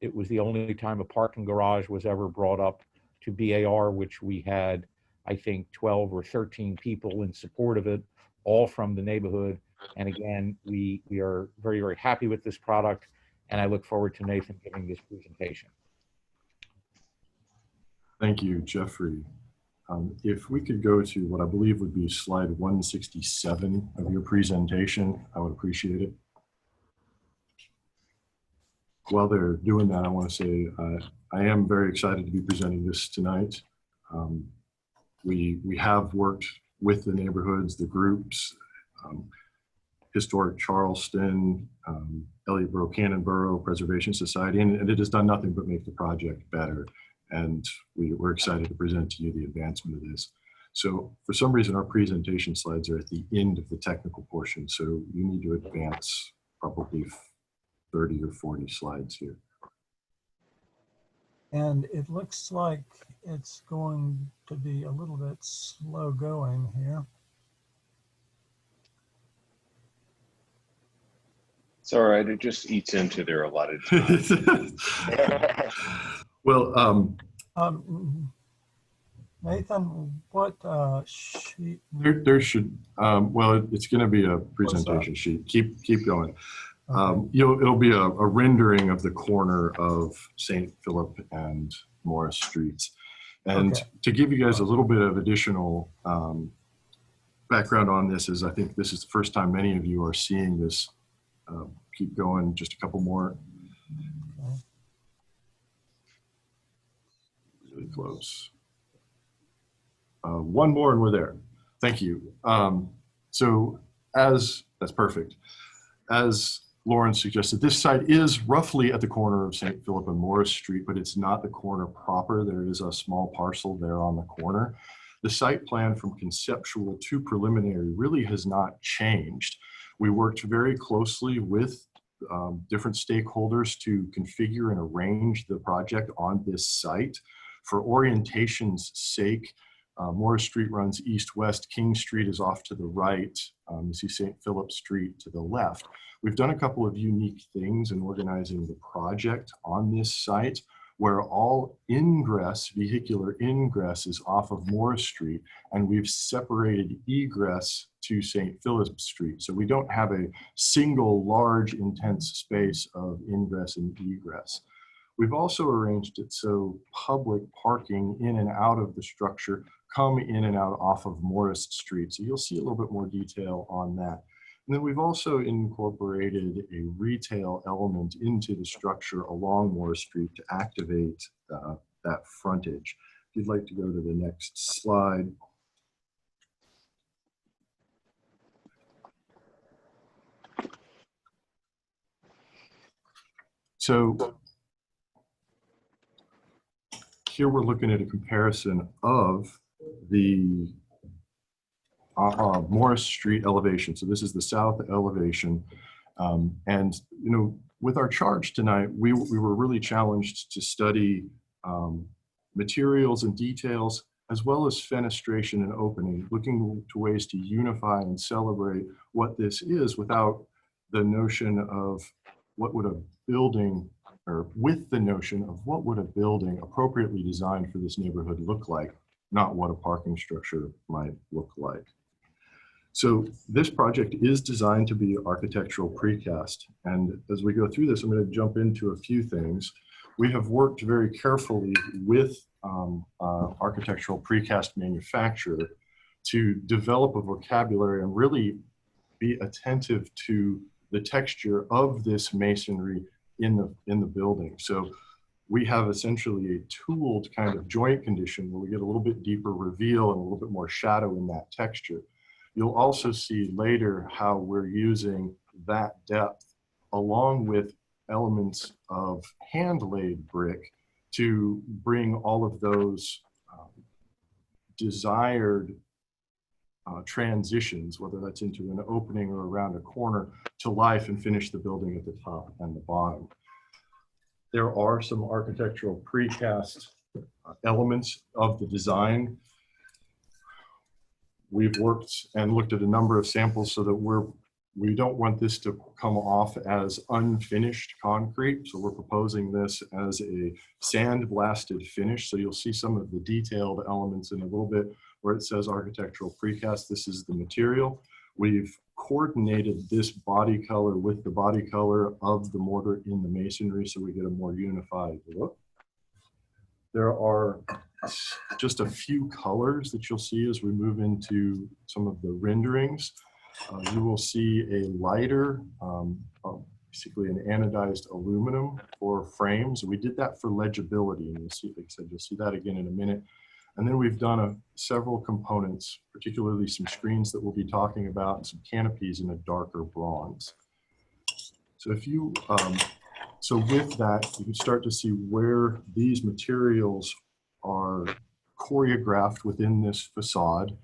S10: it was the only time a parking garage was ever brought up to BAR, which we had, I think, 12 or 13 people in support of it, all from the neighborhood. And again, we are very, very happy with this product, and I look forward to Nathan giving this presentation.
S11: Thank you, Jeffrey. If we could go to what I believe would be slide 167 of your presentation, I would appreciate it. While they're doing that, I want to say I am very excited to be presenting this tonight. We have worked with the neighborhoods, the groups, Historic Charleston, Elliott Borough Cannon Borough Preservation Society, and it has done nothing but make the project better. And we're excited to present to you the advancement of this. So for some reason, our presentation slides are at the end of the technical portion. So you need to advance probably 30 or 40 slides here.
S1: And it looks like it's going to be a little bit slow going here.
S2: It's all right. It just eats into their allotted time.
S11: Well,
S1: Nathan, what sheet?
S11: there should, well, it's going to be a presentation sheet. Keep going.
S1: Okay.
S11: It'll be a rendering of the corner of St. Philip and Morris Streets. And
S1: Okay.
S11: to give you guys a little bit of additional background on this, is I think this is the first time many of you are seeing this. Keep going, just a couple more.
S1: Okay.
S11: Really close. One more and we're there. Thank you. So that's perfect. As Lauren suggested, this site is roughly at the corner of St. Philip and Morris Street, but it's not the corner proper. There is a small parcel there on the corner. The site plan from conceptual to preliminary really has not changed. We worked very closely with different stakeholders to configure and arrange the project on this site. For orientation's sake, Morris Street runs east-west, King Street is off to the right, you see St. Philip Street to the left. We've done a couple of unique things in organizing the project on this site, where all ingress, vehicular ingress, is off of Morris Street, and we've separated egress to St. Philip Street. So we don't have a single large intense space of ingress and egress. We've also arranged it so public parking in and out of the structure come in and out off of Morris Street. So you'll see a little bit more detail on that. And then we've also incorporated a retail element into the structure along Morris Street to activate that frontage. If you'd like to go to the next slide. So here we're looking at a comparison of the Morris Street elevation. So this is the south elevation. And, with our charge tonight, we were really challenged to study materials and details, as well as fenestration and opening, looking to ways to unify and celebrate what this is without the notion of what would a building, or with the notion of what would a building appropriately designed for this neighborhood look like, not what a parking structure might look like. So this project is designed to be architectural precast. And as we go through this, I'm going to jump into a few things. We have worked very carefully with architectural precast manufacturer to develop a vocabulary and really be attentive to the texture of this masonry in the building. So we have essentially a tooled kind of joint condition where we get a little bit deeper reveal and a little bit more shadow in that texture. You'll also see later how we're using that depth along with elements of hand-laid brick to bring all of those desired transitions, whether that's into an opening or around a corner, to life and finish the building at the top and the bottom. There are some architectural precast elements of the design. we've worked and looked at a number of samples so that we don't want this to come off as unfinished concrete. So we're proposing this as a sand-blasted finish. So you'll see some of the detailed elements in a little bit where it says architectural precast. This is the material. We've coordinated this body color with the body color of the mortar in the masonry so we get a more unified look. There are just a few colors that you'll see as we move into some of the renderings. You will see a lighter, basically an anodized aluminum for frames. We did that for legibility, and you'll see, like I said, you'll see that again in a minute. And then we've done several components, particularly some screens that we'll be talking about, and some canopies in a darker bronze. So if you, so with that, you can start to see where these materials are choreographed within this facade.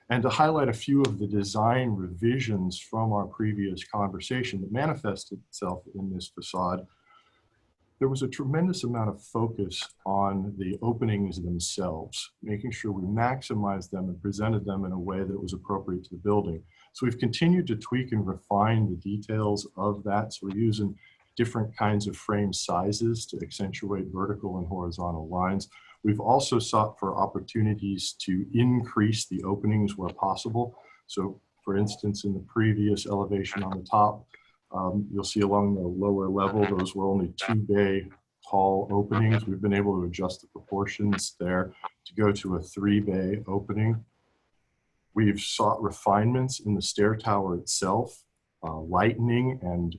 S11: And to highlight a few of the design revisions from our previous conversation that manifested itself in this facade, there was a tremendous amount of focus on the openings themselves, making sure we maximized them and presented them in a way that was appropriate to the building. So we've continued to tweak and refine the details of that. So we're using different kinds of frame sizes to accentuate vertical and horizontal lines. We've also sought for opportunities to increase the openings where possible. So for instance, in the previous elevation on the top, you'll see along the lower level, those were only 2-bay tall openings. We've been able to adjust the proportions there to go to a 3-bay opening. We've sought refinements in the stair tower itself, lightening and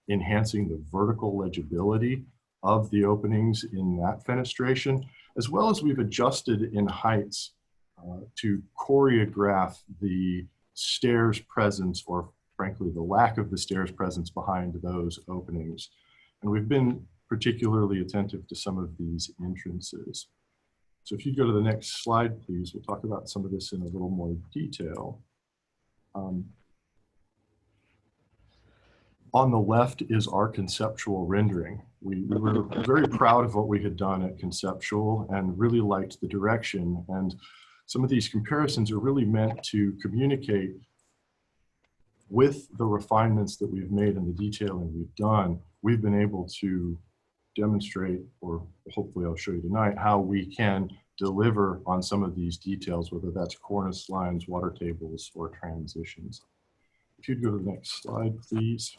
S11: enhancing the vertical legibility of the openings in that fenestration, as well as we've adjusted in heights to choreograph the stairs presence, or frankly, the lack of the stairs presence behind those openings. And we've been particularly attentive to some of these entrances. So if you go to the next slide, please, we'll talk about some of this in a little more detail. On the left is our conceptual rendering. We were very proud of what we had done at Conceptual and really liked the direction. And some of these comparisons are really meant to communicate with the refinements that we've made and the detailing we've done. We've been able to demonstrate, or hopefully I'll show you tonight, how we can deliver on some of these details, whether that's cornice lines, water tables, or transitions. If you'd go to the next slide, please.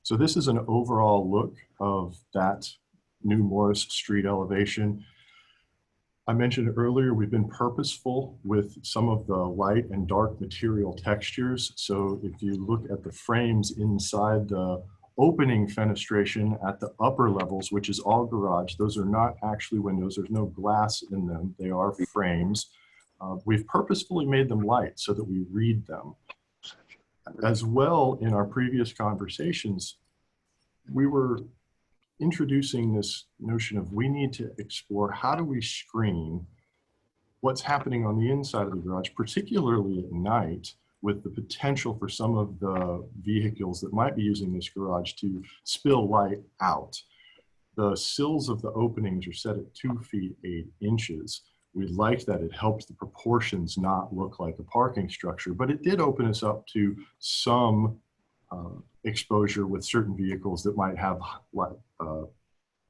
S11: So this is an overall look of that new Morris Street elevation. I mentioned earlier, we've been purposeful with some of the light and dark material textures. So if you look at the frames inside the opening fenestration at the upper levels, which is all garage, those are not actually windows, there's no glass in them, they are frames. We've purposefully made them light so that we read them. As well, in our previous conversations, we were introducing this notion of we need to explore how do we screen what's happening on the inside of the garage, particularly at night, with the potential for some of the vehicles that might be using this garage to spill light out. The sills of the openings are set at 2 feet 8 inches. We liked that it helped the proportions not look like a parking structure, but it did open us up to some exposure with certain vehicles that might have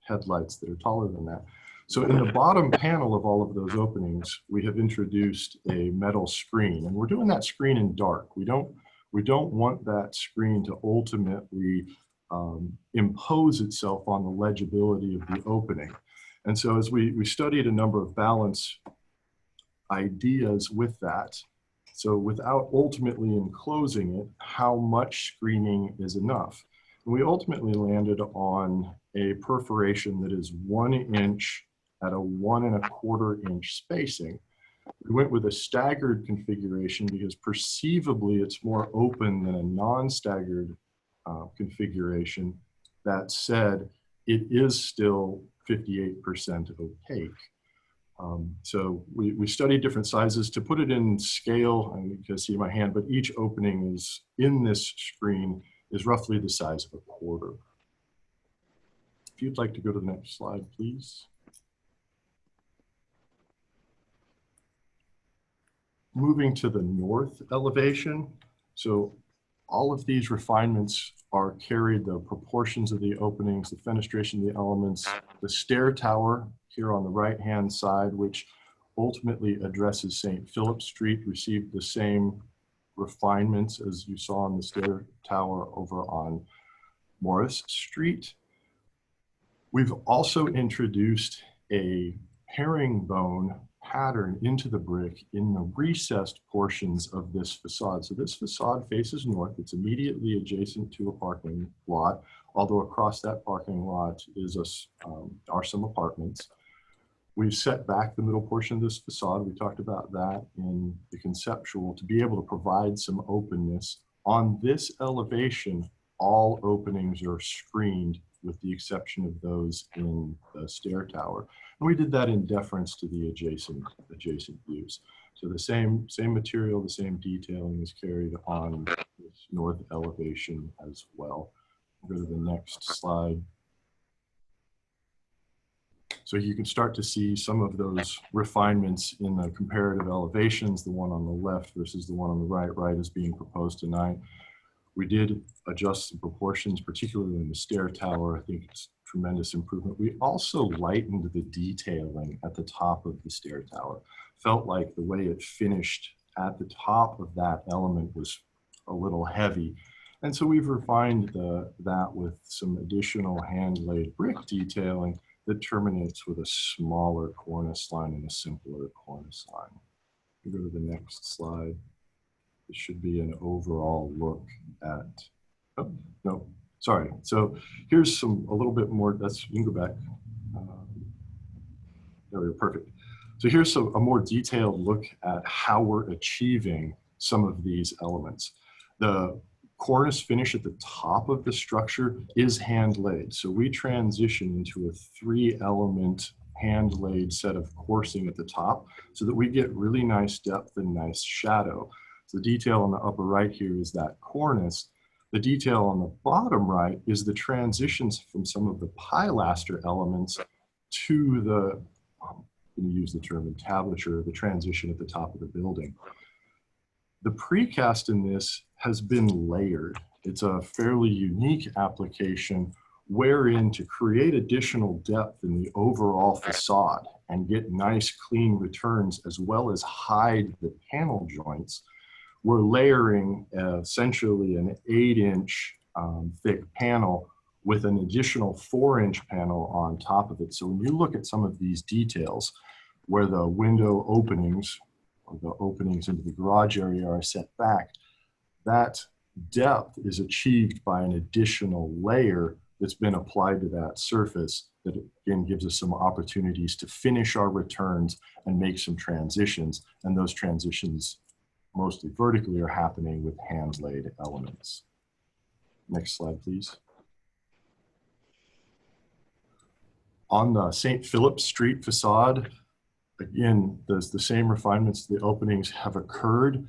S11: headlights that are taller than that. So in the bottom panel of all of those openings, we have introduced a metal screen, and we're doing that screen in dark. We don't want that screen to ultimately impose itself on the legibility of the opening. And so as we studied a number of balance ideas with that, so without ultimately enclosing it, how much screening is enough? And we ultimately landed on a perforation that is 1 inch at a 1 1/4 inch spacing. We went with a staggered configuration because perceivably it's more open than a non-staggered configuration. That said, it is still 58% opaque. So we studied different sizes to put it in scale, and you can see my hand, but each opening is in this screen is roughly the size of a quarter. If you'd like to go to the next slide, please. moving to the north elevation. So all of these refinements are carried, the proportions of the openings, the fenestration of the elements, the stair tower here on the right-hand side, which ultimately addresses St. Phillips Street, received the same refinements as you saw on the stair tower over on Morris Street. We've also introduced a herringbone pattern into the brick in the recessed portions of this facade. So this facade faces north. It's immediately adjacent to a parking lot, although across that parking lot are some apartments. We've set back the middle portion of this facade. We talked about that in the conceptual to be able to provide some openness. On this elevation, all openings are screened with the exception of those in the stair tower. And we did that in deference to the adjacent views. So the same material, the same detailing is carried on this north elevation as well. Go to the next slide. So you can start to see some of those refinements in the comparative elevations, the one on the left versus the one on the right. Right is being proposed tonight. We did adjust some proportions, particularly in the stair tower. I think it's tremendous improvement. We also lightened the detailing at the top of the stair tower. Felt like the way it finished at the top of that element was a little heavy. And so we've refined that with some additional hand-laid brick detailing that terminates with a smaller cornice line and a simpler cornice line. We go to the next slide. It should be an overall look at, oh, no, sorry. So here's a little bit more, you can go back. There we go, perfect. So here's a more detailed look at how we're achieving some of these elements. The cornice finish at the top of the structure is hand-laid. So we transition into a 3-element hand-laid set of coursing at the top so that we get really nice depth and nice shadow. So the detail on the upper right here is that cornice. The detail on the bottom right is the transitions from some of the pilaster elements to the, I'm going to use the term entablature, the transition at the top of the building. The precast in this has been layered. It's a fairly unique application wherein to create additional depth in the overall facade and get nice clean returns as well as hide the panel joints, we're layering essentially an 8-inch thick panel with an additional 4-inch panel on top of it. So when you look at some of these details where the window openings or the openings into the garage area are set back, that depth is achieved by an additional layer that's been applied to that surface that again gives us some opportunities to finish our returns and make some transitions. And those transitions, mostly vertically, are happening with hand-laid elements. Next slide, please. On the St. Phillips Street facade, again, there's the same refinements. The openings have occurred.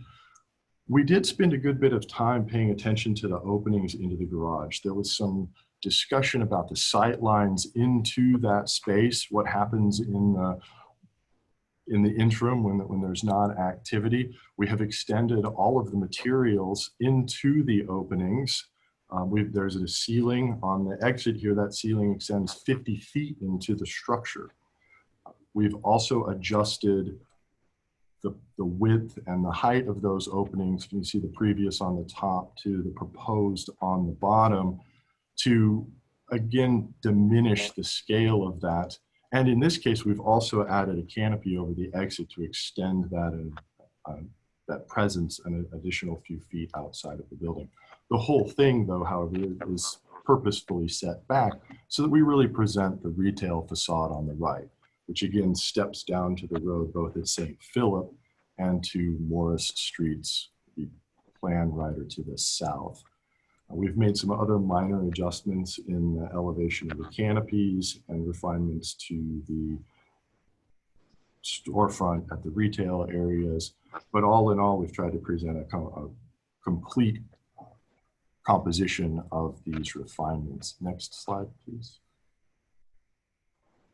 S11: We did spend a good bit of time paying attention to the openings into the garage. There was some discussion about the sight lines into that space, what happens in the interim when there's not activity. We have extended all of the materials into the openings. There's a ceiling on the exit here. That ceiling extends 50 feet into the structure. We've also adjusted the width and the height of those openings. You can see the previous on the top to the proposed on the bottom to, again, diminish the scale of that. And in this case, we've also added a canopy over the exit to extend that presence an additional few feet outside of the building. The whole thing, though, however, is purposefully set back so that we really present the retail facade on the right, which again steps down to the road both at St. Philip and to Morris Streets, the plan rider to the south. We've made some other minor adjustments in the elevation of the canopies and refinements to the storefront at the retail areas. But all in all, we've tried to present a complete composition of these refinements. Next slide, please.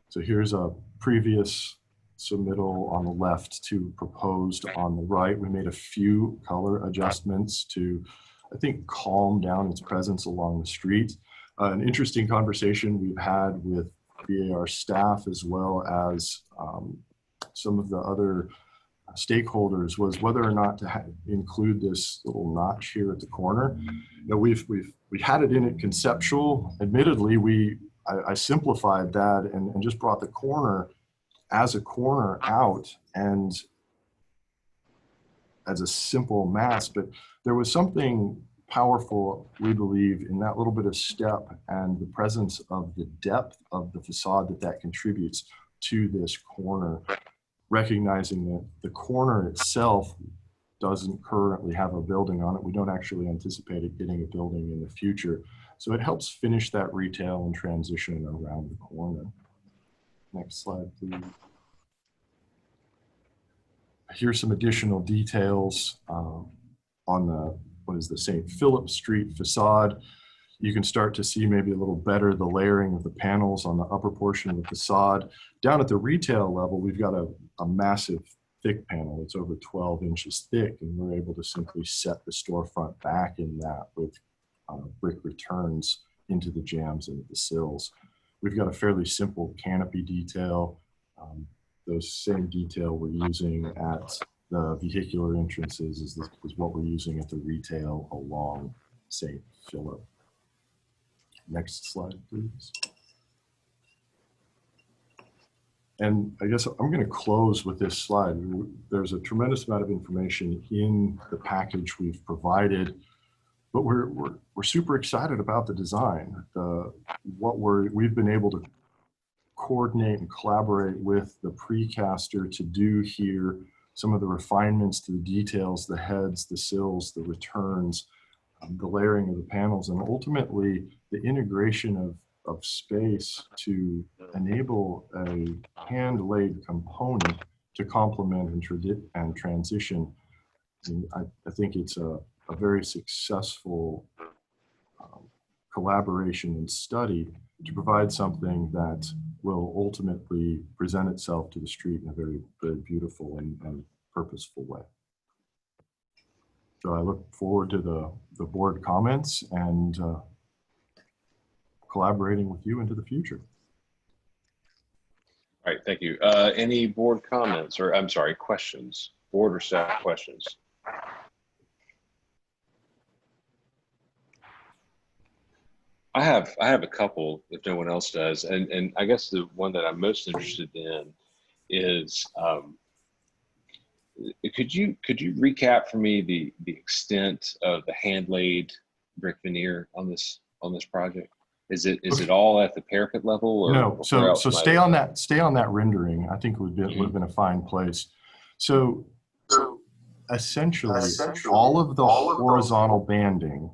S11: So here's a previous submittal on the left to proposed on the right. We made a few color adjustments to, I think, calm down its presence along the street. An interesting conversation we've had with VAR staff as well as some of the other stakeholders was whether or not to include this little notch here at the corner. You know, we had it in at conceptual. Admittedly, I simplified that and just brought the corner as a corner out and as a simple mass, but there was something powerful, we believe, in that little bit of step and the presence of the depth of the facade that contributes to this corner, recognizing that the corner itself doesn't currently have a building on it. We don't actually anticipate it getting a building in the future. So it helps finish that retail and transition around the corner. Next slide, please. Here's some additional details on the, what is the St. Phillips Street facade. You can start to see maybe a little better the layering of the panels on the upper portion of the facade. Down at the retail level, we've got a massive thick panel. It's over 12 inches thick, and we're able to simply set the storefront back in that with brick returns into the jambs and the sills. We've got a fairly simple canopy detail. Those same detail we're using at the vehicular entrances is what we're using at the retail along St. Philip. Next slide, please. And I guess I'm going to close with this slide. There's a tremendous amount of information in the package we've provided, but we're super excited about the design. We've been able to coordinate and collaborate with the precaster to do here some of the refinements to the details, the heads, the sills, the returns, the layering of the panels, and ultimately the integration of space to enable a hand-laid component to complement and transition. And I think it's a very successful collaboration and study to provide something that will ultimately present itself to the street in a very, very beautiful and purposeful way. So I look forward to the board comments and collaborating with you into the future.
S2: All right, thank you. Any board comments, or I'm sorry, questions, board or staff questions? I have a couple if no one else does, and I guess the one that I'm most interested in is could you recap for me the extent of the hand laid brick veneer on this project? Is it all at the parapet level? Or
S11: no, so stay on that rendering. I think would have been a fine place. So essentially all of the horizontal banding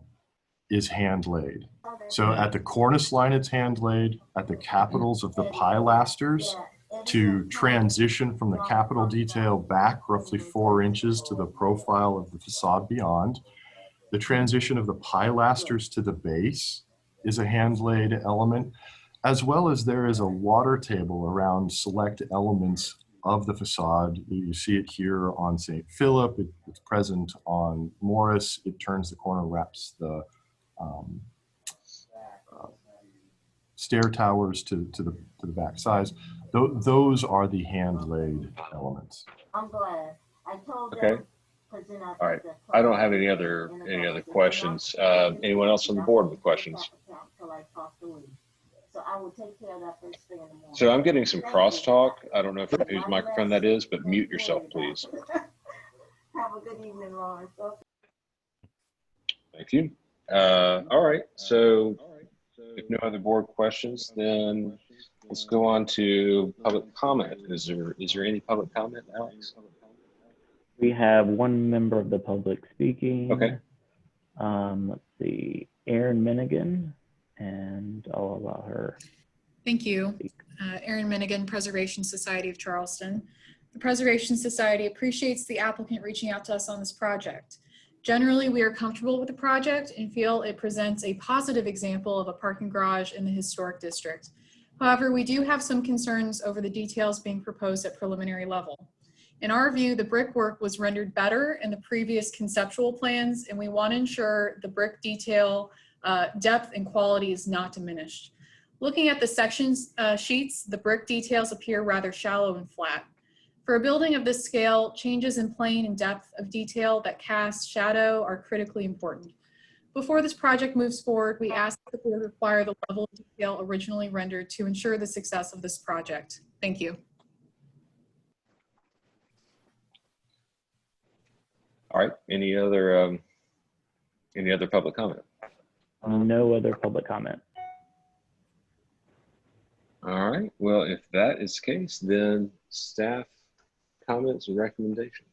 S11: is hand laid. So at the cornice line, it's hand laid. At the capitals of the pilasters, to transition from the capital detail back roughly 4 inches to the profile of the facade beyond. The transition of the pilasters to the base is a hand laid element, as well as there is a water table around select elements of the facade. You see it here on St. Philip. It's present on Morris. It turns the corner, wraps the stair towers to the back sides. Those are the hand-laid elements.
S12: I'm glad. I told
S2: okay. All right. I don't have any other questions. Anyone else on the board with questions?
S12: So I will take care of that first thing in the morning.
S2: So I'm getting some crosstalk. I don't know whose microphone that is, but mute yourself, please.
S12: Have a good evening, Lawrence.
S2: Thank you. All right. So if no other board questions, then let's go on to public comment. Is there any public comment, Alex?
S6: We have one member of the public speaking.
S2: Okay.
S6: Let's see, Erin Minigan, and I'll allow her.
S8: Thank you. Erin Minigan, Preservation Society of Charleston. The Preservation Society appreciates the applicant reaching out to us on this project. Generally, we are comfortable with the project and feel it presents a positive example of a parking garage in the historic district. However, we do have some concerns over the details being proposed at preliminary level. In our view, the brickwork was rendered better in the previous conceptual plans, and we want to ensure the brick detail depth and quality is not diminished. Looking at the sections sheets, the brick details appear rather shallow and flat. For a building of this scale, changes in plane and depth of detail that cast shadow are critically important. Before this project moves forward, we ask that the board require the level of detail originally rendered to ensure the success of this project. Thank you.
S2: All right. Any other public comment?
S6: No other public comment.
S2: All right. Well, if that is the case, then staff comments and recommendations.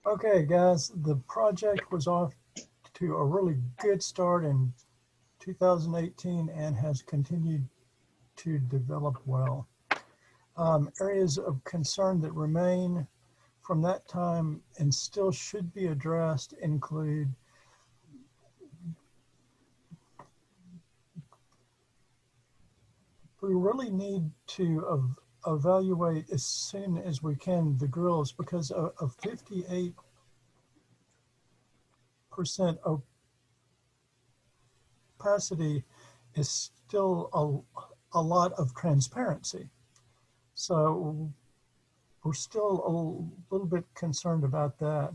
S1: Okay, guys, the project was off to a really good start in 2018 and has continued to develop well. Areas of concern that remain from that time and still should be addressed include we really need to evaluate as soon as we can the grills, because a 58% opacity is still a lot of transparency. So we're still a little bit concerned about that.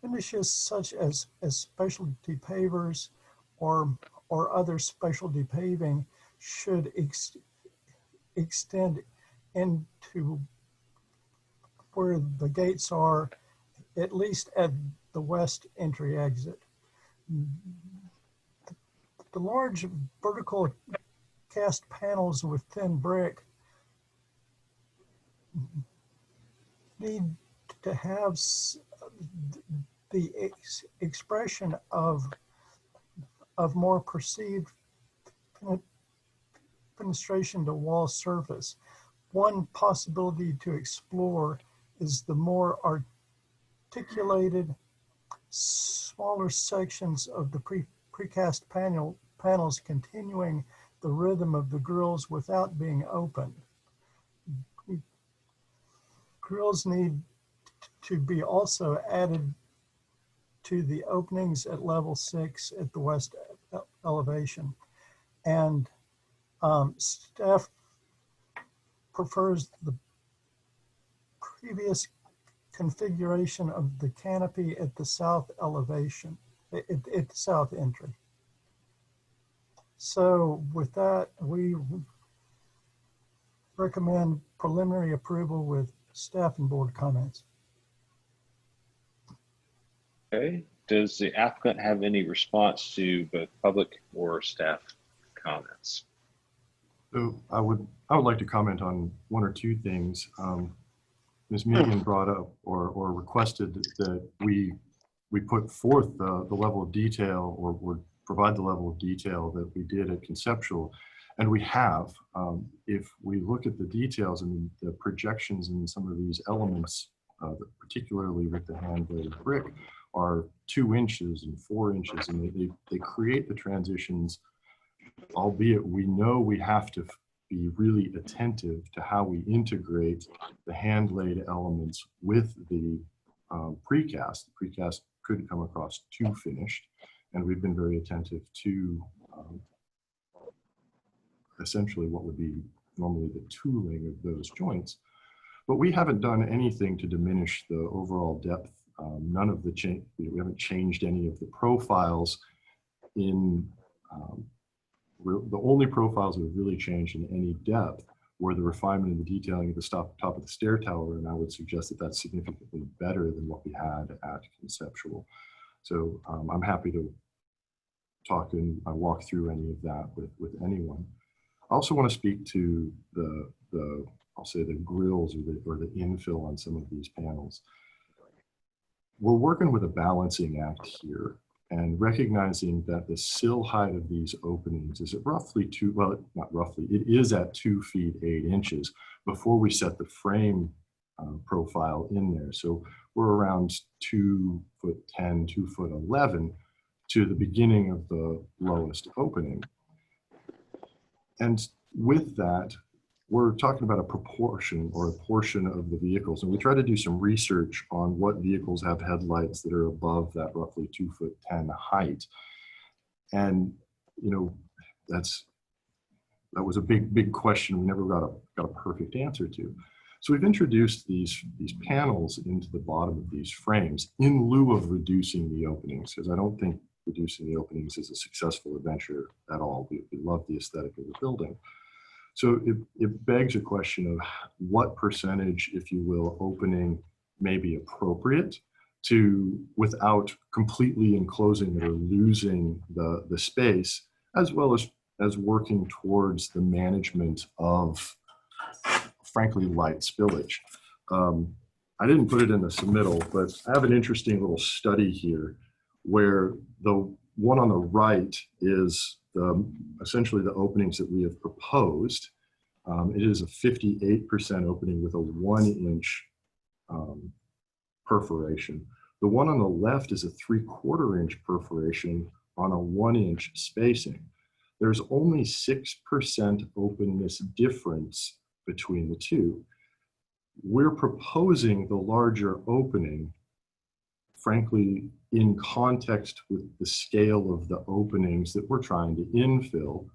S1: Finishes such as specialty pavers or other specialty paving should extend into where the gates are, at least at the west entry exit. The large vertical cast panels with thin brick need to have the expression of more perceived penetration to wall surface. One possibility to explore is the more articulated, smaller sections of the precast panels continuing the rhythm of the grills without being opened. Grills need to be also added to the openings at level 6 at the west elevation. And staff prefers the previous configuration of the canopy at the south elevation, at the south entry. So with that, we recommend preliminary approval with staff and board comments.
S2: Okay. Does the applicant have any response to both public or staff comments?
S11: So I would like to comment on one or two things. Ms. Megan brought up or requested that we put forth the level of detail or provide the level of detail that we did at conceptual, and we have. If we look at the details, I mean, the projections in some of these elements, particularly with the hand-laid brick, are 2 inches and 4 inches, and they create the transitions, albeit we know we have to be really attentive to how we integrate the hand-laid elements with the precast. The precast could come across too finished, and we've been very attentive to essentially what would be normally the tooling of those joints. But we haven't done anything to diminish the overall depth. None of the change, we haven't changed any of the profiles in the only profiles that have really changed in any depth were the refinement and the detailing at the top of the stair tower, and I would suggest that that's significantly better than what we had at conceptual. So I'm happy to talk and walk through any of that with anyone. I also want to speak to the I'll say the grills or the infill on some of these panels. We're working with a balancing act here, and recognizing that the sill height of these openings is at roughly not roughly, it is at 2 feet 8 inches before we set the frame profile in there. So we're around 2'10", 2'11" to the beginning of the lowest opening. And with that, we're talking about a proportion or a portion of the vehicles. And we try to do some research on what vehicles have headlights that are above that roughly 2'10" height. And, you know, that was a big question we never got a perfect answer to. So we've introduced these panels into the bottom of these frames in lieu of reducing the openings, because I don't think reducing the openings is a successful adventure at all. We love the aesthetic of the building. So it begs a question of what percentage, if you will, opening may be appropriate to without completely enclosing it or losing the space, as well as working towards the management of, frankly, light spillage. I didn't put it in the submittal, but I have an interesting little study here where the one on the right is essentially the openings that we have proposed. It is a 58% opening with a 1-inch perforation. The one on the left is a 3/4 inch perforation on a 1-inch spacing. There's only 6% openness difference between the two. We're proposing the larger opening, frankly, in context with the scale of the openings that we're trying to infill,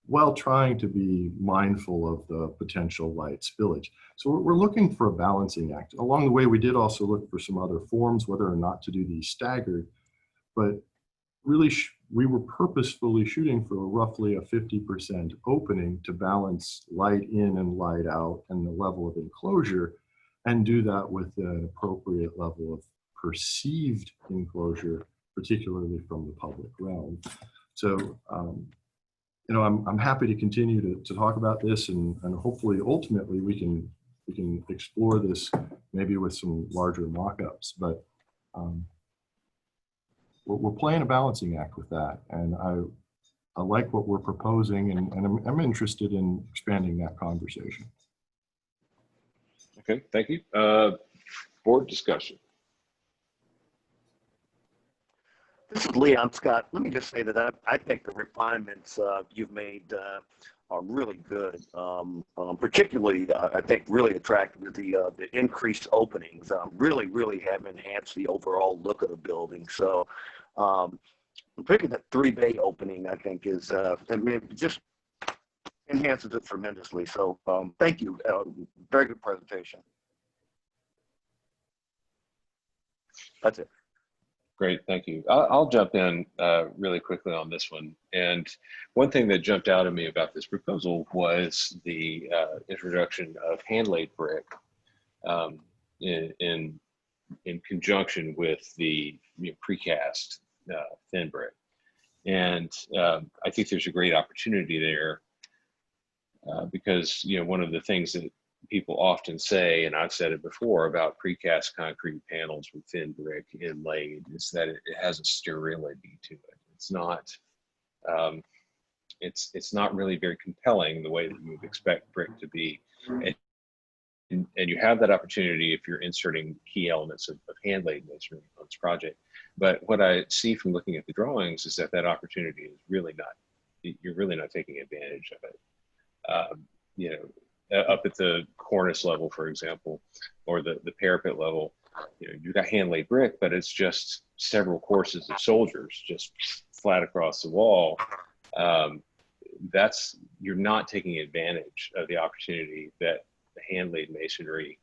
S11: while trying to be mindful of the potential light spillage. So we're looking for a balancing act. Along the way, we did also look for some other forms, whether or not to do these staggered, but really we were purposefully shooting for roughly a 50% opening to balance light in and light out and the level of enclosure, and do that with an appropriate level of perceived enclosure, particularly from the public realm. So, you know, I'm happy to continue to talk about this, and hopefully, ultimately, we can explore this maybe with some larger mock-ups. But we're playing a balancing act with that, and I like what we're proposing, and I'm interested in expanding that conversation.
S2: Okay, thank you. Board discussion.
S5: This is Leon Scott. Let me just say that I think the refinements you've made are really good. Particularly, I think really attractive the increased openings. Really have enhanced the overall look of the building. So, picking the 3-bay opening, I think, is I mean, just enhances it tremendously. So, thank you. Very good presentation. That's it.
S2: Great, thank you. I'll jump in really quickly on this one. And one thing that jumped out at me about this proposal was the introduction of hand-laid brick in conjunction with the precast thin brick. And I think there's a great opportunity there because one of the things that people often say, and I've said it before about precast concrete panels with thin brick inlaid, is that it has a sterility to it. It's not, it's not really very compelling the way that you would expect brick to be. And you have that opportunity if you're inserting key elements of hand-laid masonry on this project. But what I see from looking at the drawings is that opportunity is really not, you're really not taking advantage of it. Up at the cornice level, for example, or the parapet level, you've got hand-laid brick, but it's just several courses of soldiers just flat across the wall. You're not taking advantage of the opportunity that the hand-laid masonry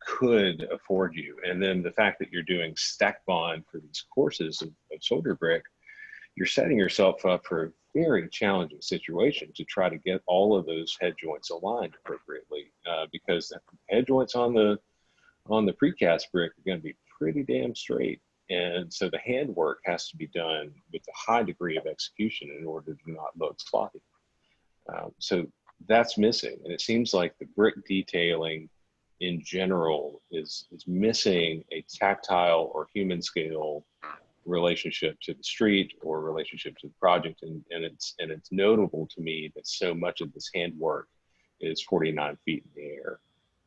S2: could afford you. And then the fact that you're doing stack bond for these courses of soldier brick, you're setting yourself up for a very challenging situation to try to get all of those head joints aligned appropriately, because the head joints on the precast brick are going to be pretty damn straight, and so the handwork has to be done with a high degree of execution in order to not look sloppy. So that's missing, and it seems like the brick detailing in general is missing a tactile or human scale relationship to the street or relationship to the project, and it's notable to me that so much of this handwork is 49 feet in the air,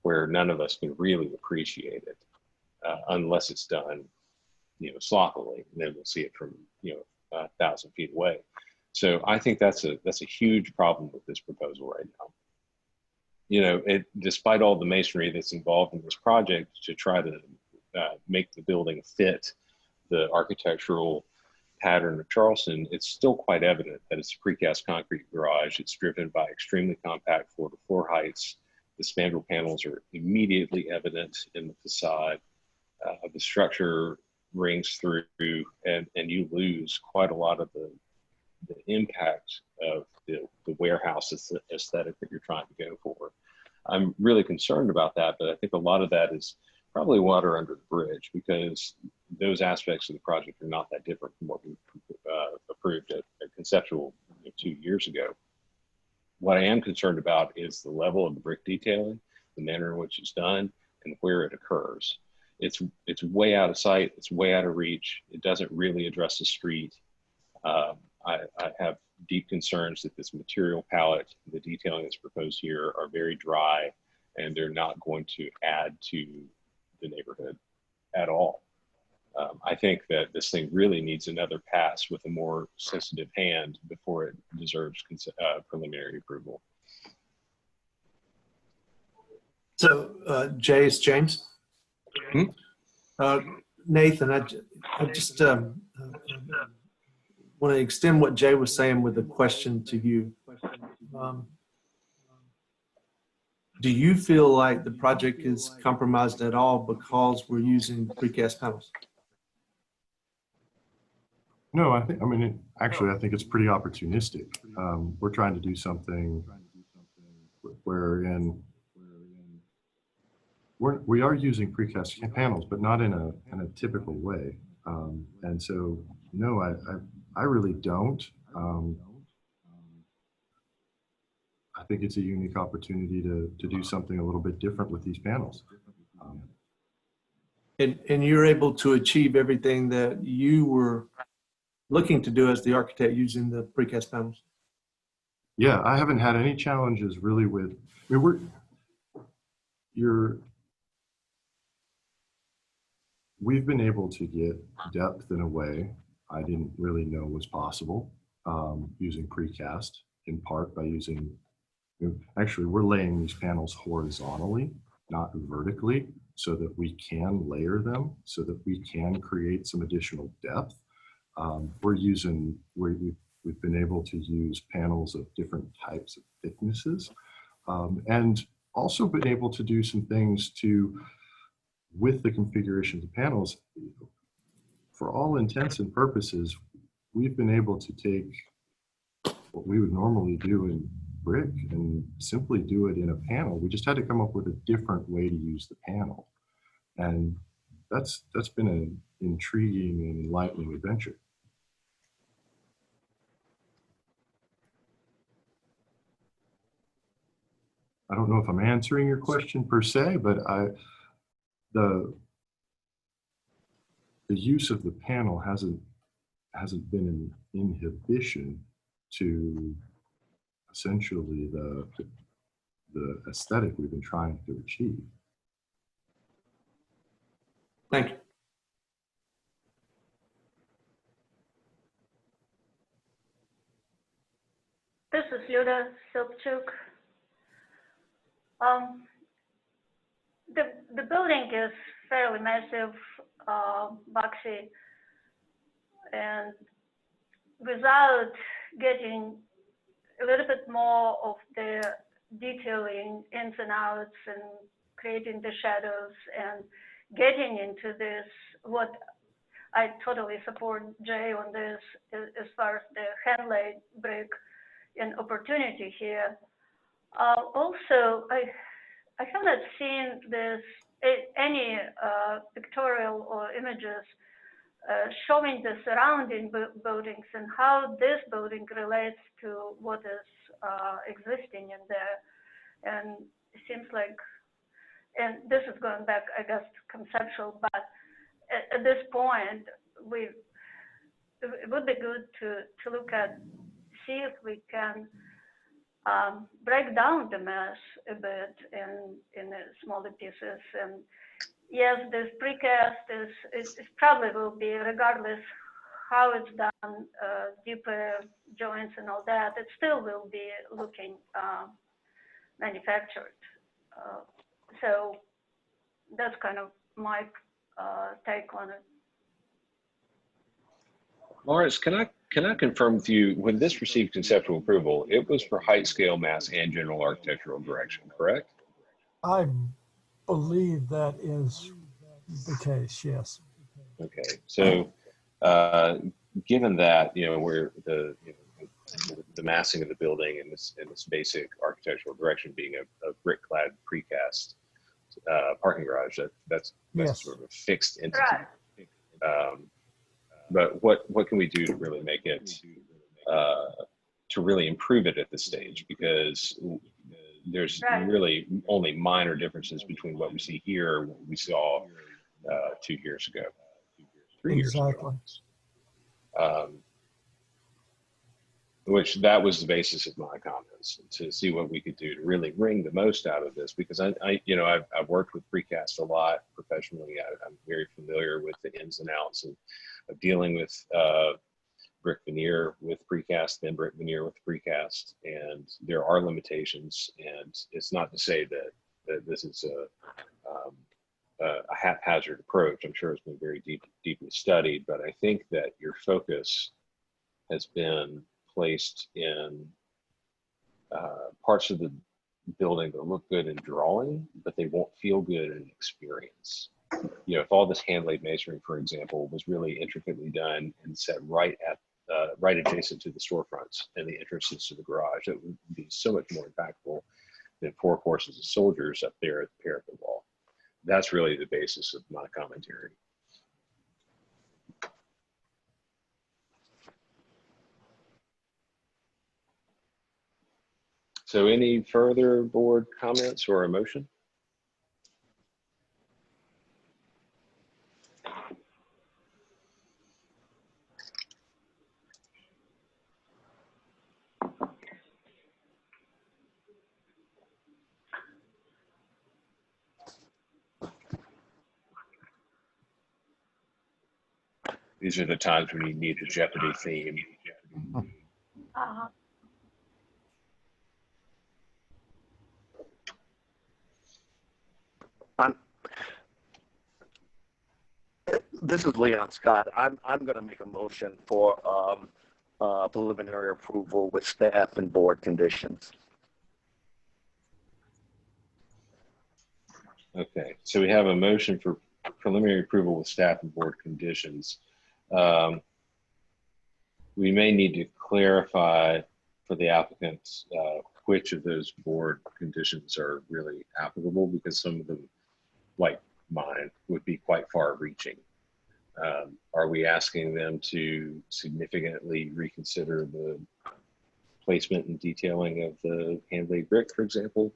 S2: where none of us can really appreciate it unless it's done, sloppily, and then we'll see it from 1,000 feet away. So I think that's a huge problem with this proposal right now. Despite all the masonry that's involved in this project to try to make the building fit the architectural pattern of Charleston, it's still quite evident that it's a precast concrete garage. It's driven by extremely compact floor-to-floor heights. The spandrel panels are immediately evident in the facade. The structure rings through, and you lose quite a lot of the impact of the warehouse aesthetic that you're trying to go for. I'm really concerned about that, but I think a lot of that is probably water under the bridge, because those aspects of the project are not that different from what we approved at Conceptual 2 years ago. What I am concerned about is the level of the brick detailing, the manner in which it's done, and where it occurs. It's way out of sight. It's way out of reach. It doesn't really address the street. I have deep concerns that this material palette, the detailing that's proposed here, are very dry, and they're not going to add to the neighborhood at all. I think that this thing really needs another pass with a more sensitive hand before it deserves preliminary approval.
S3: So, Jay, it's James. Nathan, I just want to extend what Jay was saying with a question to you. Do you feel like the project is compromised at all because we're using precast panels?
S11: No, I think it's pretty opportunistic. We're trying to do something wherein we are using precast panels, but not in a typical way. And so, no, I really don't. I think it's a unique opportunity to do something a little bit different with these panels.
S3: And you're able to achieve everything that you were looking to do as the architect using the precast panels?
S11: Yeah, I haven't had any challenges really with, we've been able to get depth in a way I didn't really know was possible using precast, in part by using, actually we're laying these panels horizontally, not vertically, so that we can layer them, so that we can create some additional depth. We've been able to use panels of different types of thicknesses, and also been able to do some things with the configuration of the panels. For all intents and purposes, we've been able to take what we would normally do in brick and simply do it in a panel. We just had to come up with a different way to use the panel. And that's been an intriguing and enlightening adventure. I don't know if I'm answering your question per se, but the use of the panel hasn't been an inhibition to essentially the aesthetic we've been trying to achieve.
S3: Thank you.
S4: This is Luda Silpchuk. The building is fairly massive, boxy, and without getting a little bit more of the detailing ins and outs and creating the shadows and getting into this, what I totally support Jay on this as far as the hand-laid brick and opportunity here. Also, I have not seen this any pictorial or images showing the surrounding buildings and how this building relates to what is existing in there. And it seems like, and this is going back, I guess, to conceptual, but at this point, it would be good to look at, see if we can break down the mass a bit in smaller pieces. And yes, this precast is probably will be, regardless how it's done, deeper joints and all that, it still will be looking manufactured. So that's kind of my take on it.
S2: Lawrence, can I confirm with you, when this received conceptual approval, it was for height, scale, mass, and general architectural direction, correct?
S1: I believe that is the case, yes.
S2: Okay, so given that, where the massing of the building and this basic architectural direction being a brick-clad precast parking garage, that's
S1: Yes.
S2: sort of a fixed entity. But what can we do to really make it, to really improve it at this stage? Because there's really only minor differences between what we see here and what we saw 2 years ago, 3 years ago. Which that was the basis of my comments, to see what we could do to really wring the most out of this, because I've worked with precast a lot professionally. I'm very familiar with the ins and outs of dealing with brick veneer with precast, thin brick veneer with precast, and there are limitations. And it's not to say that this is a haphazard approach. I'm sure it's been very deeply studied, but I think that your focus has been placed in parts of the building that look good in drawing, but they won't feel good in experience. If all this hand-laid masonry, for example, was really intricately done and set right adjacent to the storefronts and the entrances to the garage, it would be so much more impactful than 4 courses of soldiers up there at the parapet wall. That's really the basis of my commentary. So any further board comments or a motion? These are the times when you need the Jeopardy theme.
S5: This is Leon Scott. I'm going to make a motion for preliminary approval with staff and board conditions.
S2: Okay, so we have a motion for preliminary approval with staff and board conditions. We may need to clarify for the applicants which of those board conditions are really applicable, because some of them, like mine, would be quite far reaching. Are we asking them to significantly reconsider the placement and detailing of the hand-laid brick, for example?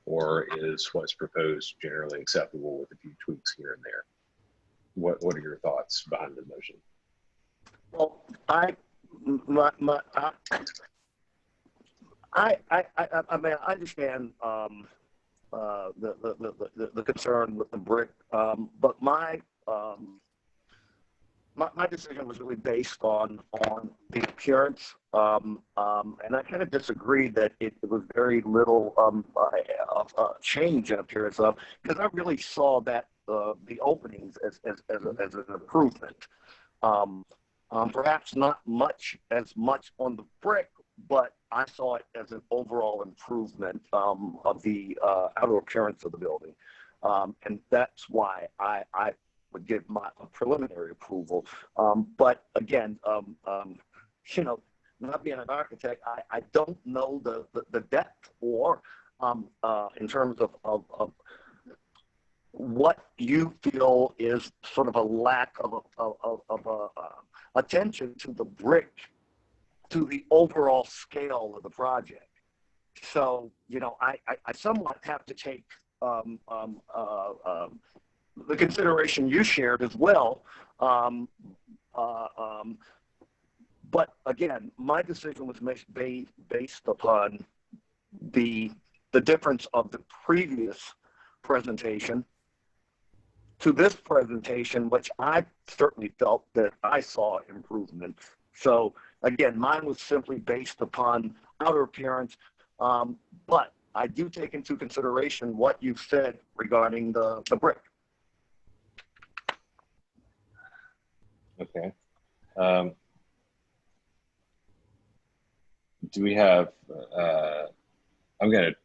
S2: Or is what's proposed generally acceptable with a few tweaks here and there? What are your thoughts behind the motion?
S5: Well, I mean, I understand the concern with the brick, but my decision was really based on the appearance, and I kind of disagree that it was very little change in appearance, because I really saw that the openings as an improvement. Perhaps not as much on the brick, but I saw it as an overall improvement of the outer appearance of the building, and that's why I would give my preliminary approval. But again, not being an architect, I don't know the depth or in terms of what you feel is sort of a lack of attention to the brick, to the overall scale of the project. So, I somewhat have to take the consideration you shared as well. But again, my decision was based upon the difference of the previous presentation to this presentation, which I certainly felt that I saw improvement. So again, mine was simply based upon outer appearance, but I do take into consideration what you've said regarding the brick.
S2: Okay. Do we have, I'm going to,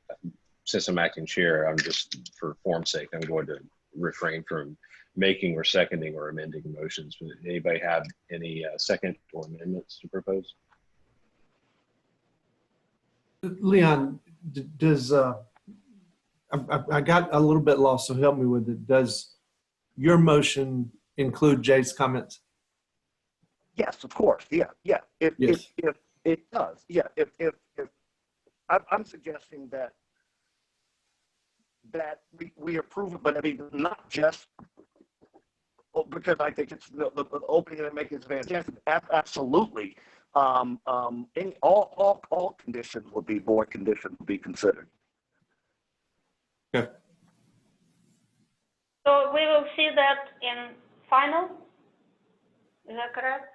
S2: since I'm acting chair, I'm just, for form's sake, I'm going to refrain from making or seconding or amending motions. But anybody have any second or amendments to propose?
S3: Leon, does, I got a little bit lost, so help me with it. Does your motion include Jay's comments?
S5: Yes, of course. Yeah. If it does. Yeah. If I'm suggesting that we approve it, but I mean, not just because I think it's the opening and making it fantastic. Absolutely. All conditions would be, board conditions would be considered.
S3: Okay.
S4: So we will see that in final? Is that correct?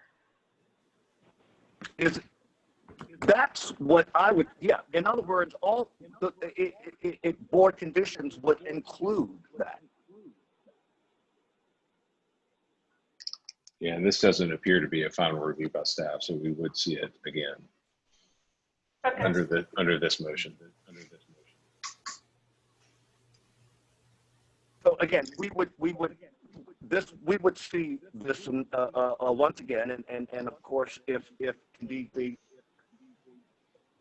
S5: That's what I would, yeah. In other words, all board conditions would include that.
S2: Yeah, and this doesn't appear to be a final review by staff, so we would see it again under this motion.
S5: So again, we would see this once again, and of course, if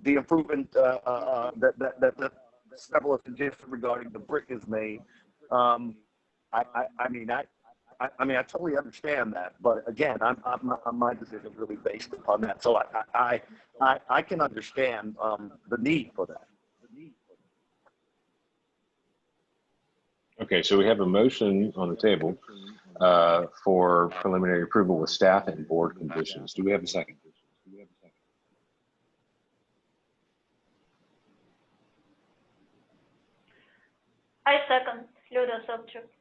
S5: the improvement that several of the conditions regarding the brick is made, I totally understand that, but again, my decision is really based upon that. So I can understand the need for that.
S2: Okay, so we have a motion on the table for preliminary approval with staff and board conditions. Do we have a second?
S4: I second Luda subject.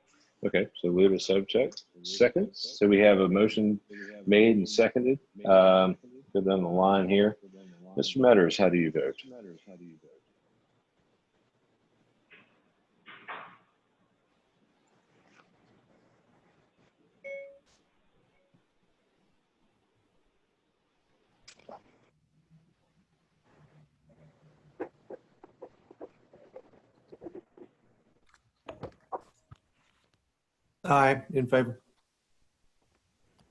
S2: Okay, so Luda subject seconds. So we have a motion made and seconded. Go down the line here. Mr. Metters, how do you vote?
S3: Aye, in favor.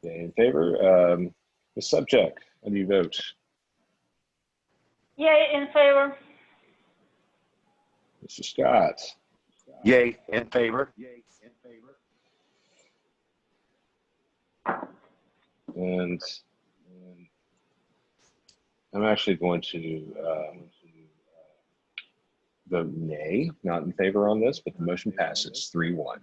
S2: Okay, in favor. The subject, how do you vote?
S4: Yay, in favor.
S2: Mr. Scott.
S5: Yay, in favor.
S2: And I'm actually going to vote nay, not in favor on this, but the motion passes 3-1.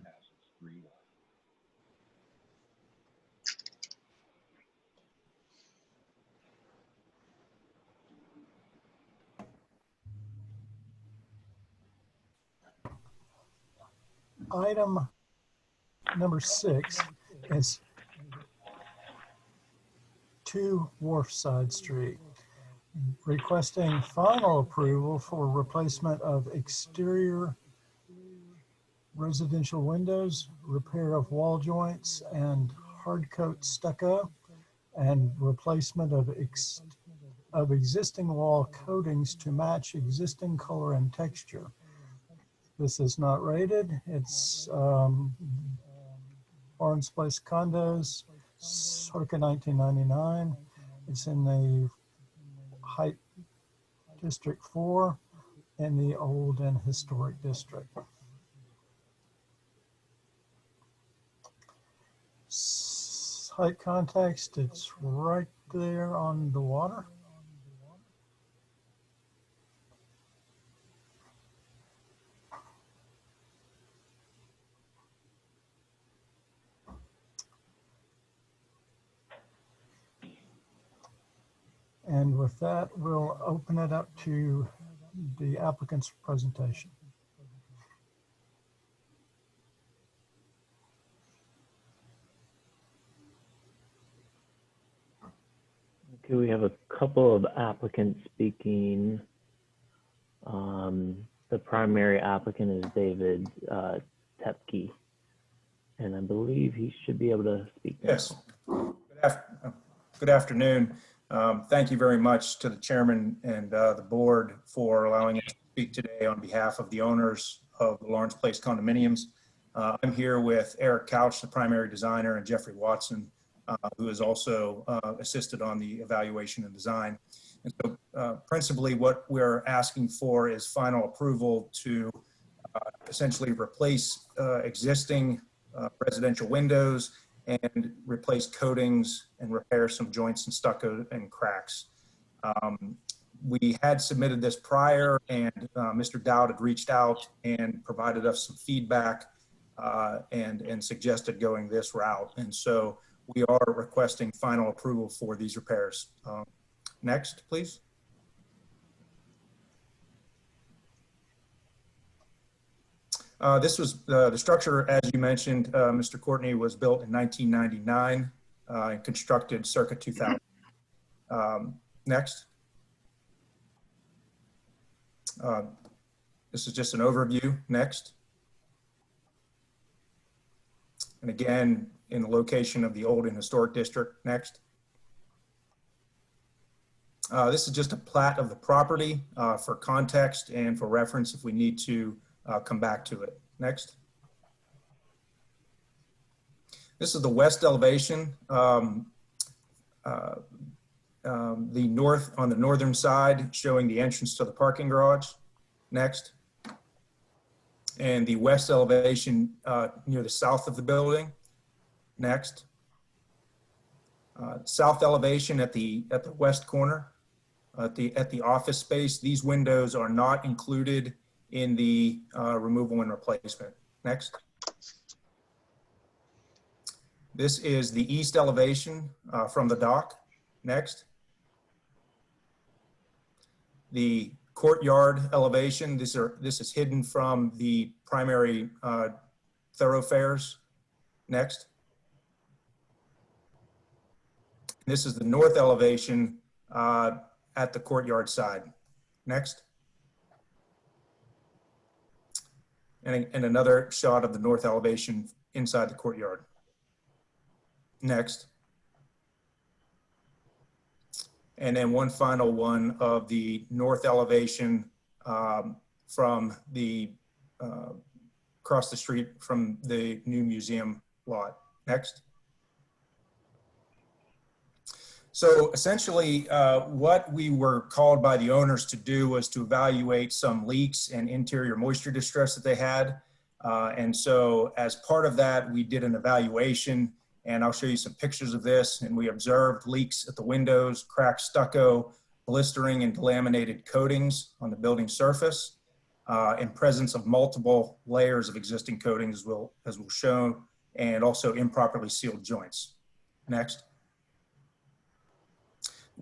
S1: Item number 6 is 2 Wharfside Street, requesting final approval for replacement of exterior residential windows, repair of wall joints and hard coat stucco, and replacement of existing wall coatings to match existing color and texture. This is not rated. It's Barnes Place condos, circa 1999. It's in the Height District 4 in the Old and Historic District. Site context, it's right there on the water. And with that, we'll open it up to the applicant's presentation.
S6: Okay, we have a couple of applicants speaking. The primary applicant is David Tepke, and I believe he should be able to speak now.
S13: Yes. Good afternoon. Thank you very much to the chairman and the board for allowing us to speak today on behalf of the owners of the Lawrence Place condominiums. I'm here with Eric Couch, the primary designer, and Jeffrey Watson, who has also assisted on the evaluation and design. And so principally what we're asking for is final approval to essentially replace existing residential windows and replace coatings and repair some joints and stucco and cracks. We had submitted this prior, and Mr. Dowd had reached out and provided us some feedback and suggested going this route. And so we are requesting final approval for these repairs. Next, please. This was the structure, as you mentioned, Mr. Courtney, was built in 1999 and constructed circa 2000. Next. This is just an overview. Next. And again, in the location of the old and historic district. Next. This is just a plat of the property for context and for reference if we need to come back to it. Next. This is the west elevation. The north, on the northern side, showing the entrance to the parking garage. Next. And the west elevation near the south of the building. Next. South elevation at the west corner. At the office space. These windows are not included in the removal and replacement. Next. This is the east elevation from the dock. Next. The courtyard elevation. This is hidden from the primary thoroughfares. Next. This is the north elevation at the courtyard side. Next. And another shot of the north elevation inside the courtyard. Next. And then one final one of the north elevation from the across the street from the new museum lot. Next. So essentially what we were called by the owners to do was to evaluate some leaks and interior moisture distress that they had. And so as part of that, we did an evaluation, and I'll show you some pictures of this. And we observed leaks at the windows, cracked stucco, blistering and delaminated coatings on the building surface, in presence of multiple layers of existing coatings as we'll show, and also improperly sealed joints. Next.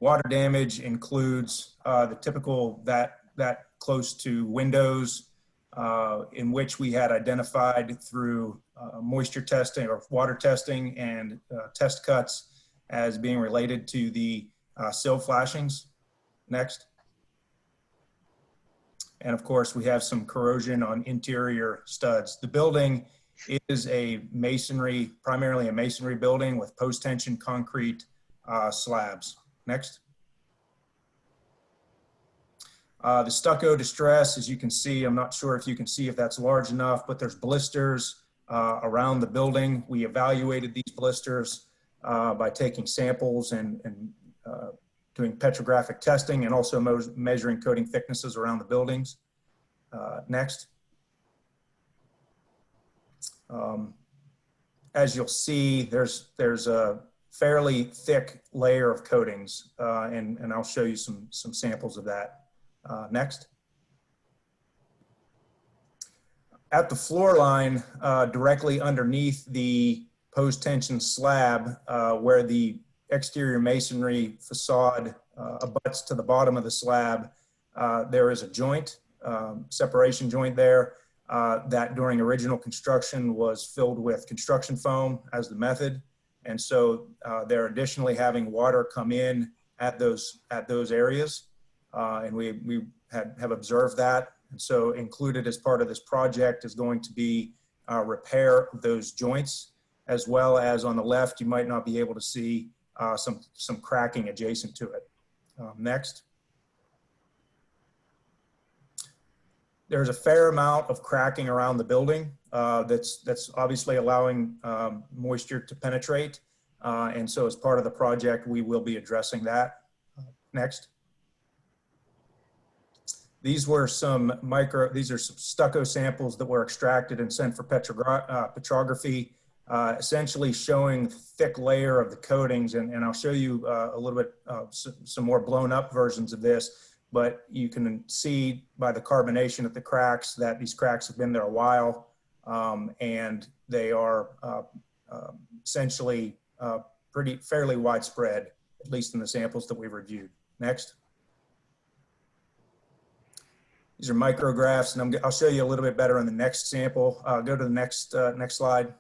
S13: Water damage includes the typical that close to windows in which we had identified through moisture testing or water testing and test cuts as being related to the sill flashings. Next. And of course, we have some corrosion on interior studs. The building is a masonry, primarily a masonry building with post-tension concrete slabs. Next. The stucco distress, as you can see, I'm not sure if you can see if that's large enough, but there's blisters around the building. We evaluated these blisters by taking samples and doing petrographic testing and also measuring coating thicknesses around the buildings. Next. As you'll see, there's a fairly thick layer of coatings, and I'll show you some samples of that. Next. At the floor line, directly underneath the post-tension slab, where the exterior masonry facade abuts to the bottom of the slab, there is a joint, separation joint there that during original construction was filled with construction foam as the method. And so they're additionally having water come in at those areas. And we have observed that. And so included as part of this project is going to be repair of those joints, as well as on the left, you might not be able to see some cracking adjacent to it. Next. There's a fair amount of cracking around the building that's obviously allowing moisture to penetrate. And so as part of the project, we will be addressing that. Next. These are some stucco samples that were extracted and sent for petrography, essentially showing thick layer of the coatings. And I'll show you a little bit some more blown up versions of this. But you can see by the carbonation of the cracks that these cracks have been there a while, and they are essentially fairly widespread, at least in the samples that we've reviewed. Next. These are micrographs, and I'll show you a little bit better on the next sample. Go to the next slide.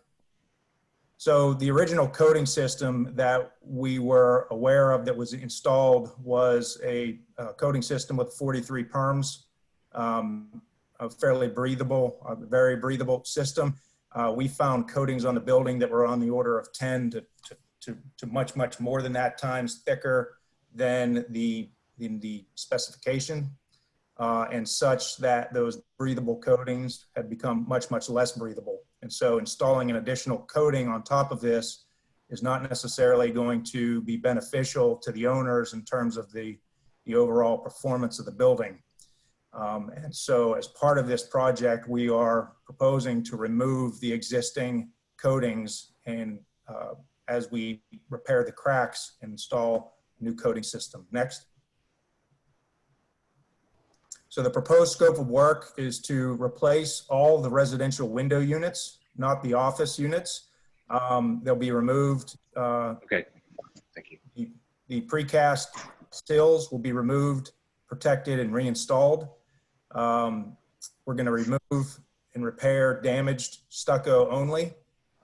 S13: So the original coating system that we were aware of that was installed was a coating system with 43 perms, a fairly breathable, a very breathable system. We found coatings on the building that were on the order of 10 to much more than that, times thicker than the specification, and such that those breathable coatings had become much less breathable. And so installing an additional coating on top of this is not necessarily going to be beneficial to the owners in terms of the overall performance of the building. And so as part of this project, we are proposing to remove the existing coatings and as we repair the cracks and install a new coating system. Next. So the proposed scope of work is to replace all the residential window units, not the office units. They'll be removed.
S2: Okay, thank you.
S13: The precast sills will be removed, protected, and reinstalled. We're going to remove and repair damaged stucco only,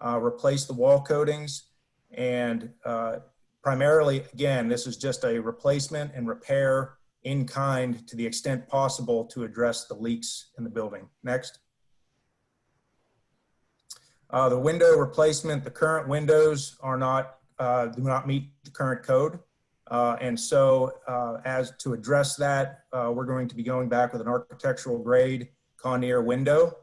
S13: replace the wall coatings, and primarily, again, this is just a replacement and repair in kind to the extent possible to address the leaks in the building. Next. The window replacement, the current windows are do not meet the current code. And so as to address that, we're going to be going back with an architectural grade Conair window.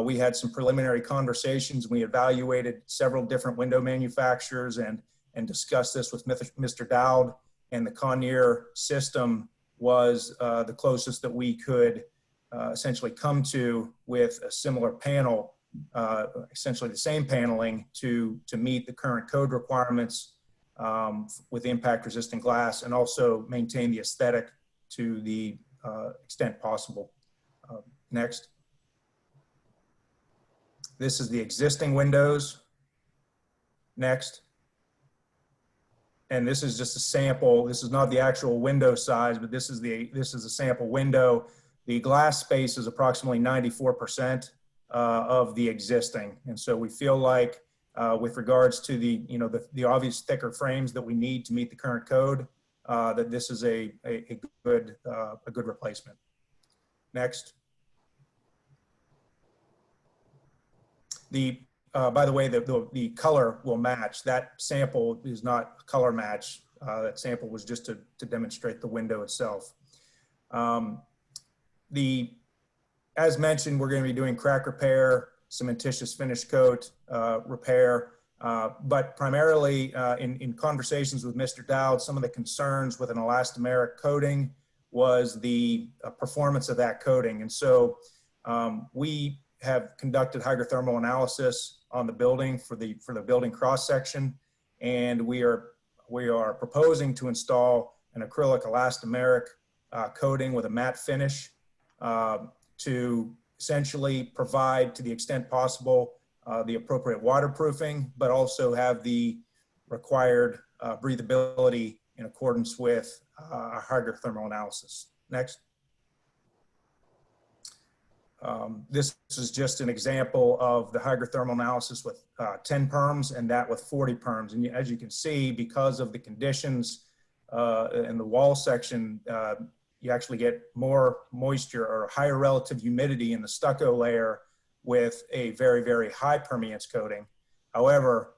S13: We had some preliminary conversations. We evaluated several different window manufacturers and discussed this with Mr. Dowd, and the Conair system was the closest that we could essentially come to with a similar panel, essentially the same paneling to meet the current code requirements with impact resistant glass, and also maintain the aesthetic to the extent possible. Next. This is the existing windows. Next. And this is just a sample. This is not the actual window size, but this is a sample window. The glass space is approximately 94% of the existing. And so we feel like with regards to the obvious thicker frames that we need to meet the current code, that this is a good replacement. Next. By the way, the color will match. That sample is not a color match. That sample was just to demonstrate the window itself. As mentioned, we're going to be doing crack repair, cementitious finish coat repair, but primarily in conversations with Mr. Dowd, some of the concerns with an elastomeric coating was the performance of that coating. And so we have conducted hydrothermal analysis on the building for the building cross section, and we are proposing to install an acrylic elastomeric coating with a matte finish to essentially provide, to the extent possible, the appropriate waterproofing, but also have the required breathability in accordance with our hydrothermal analysis. Next. This is just an example of the hydrothermal analysis with 10 perms and that with 40 perms. And as you can see, because of the conditions in the wall section, you actually get more moisture or higher relative humidity in the stucco layer with a very, very high permeance coating. However,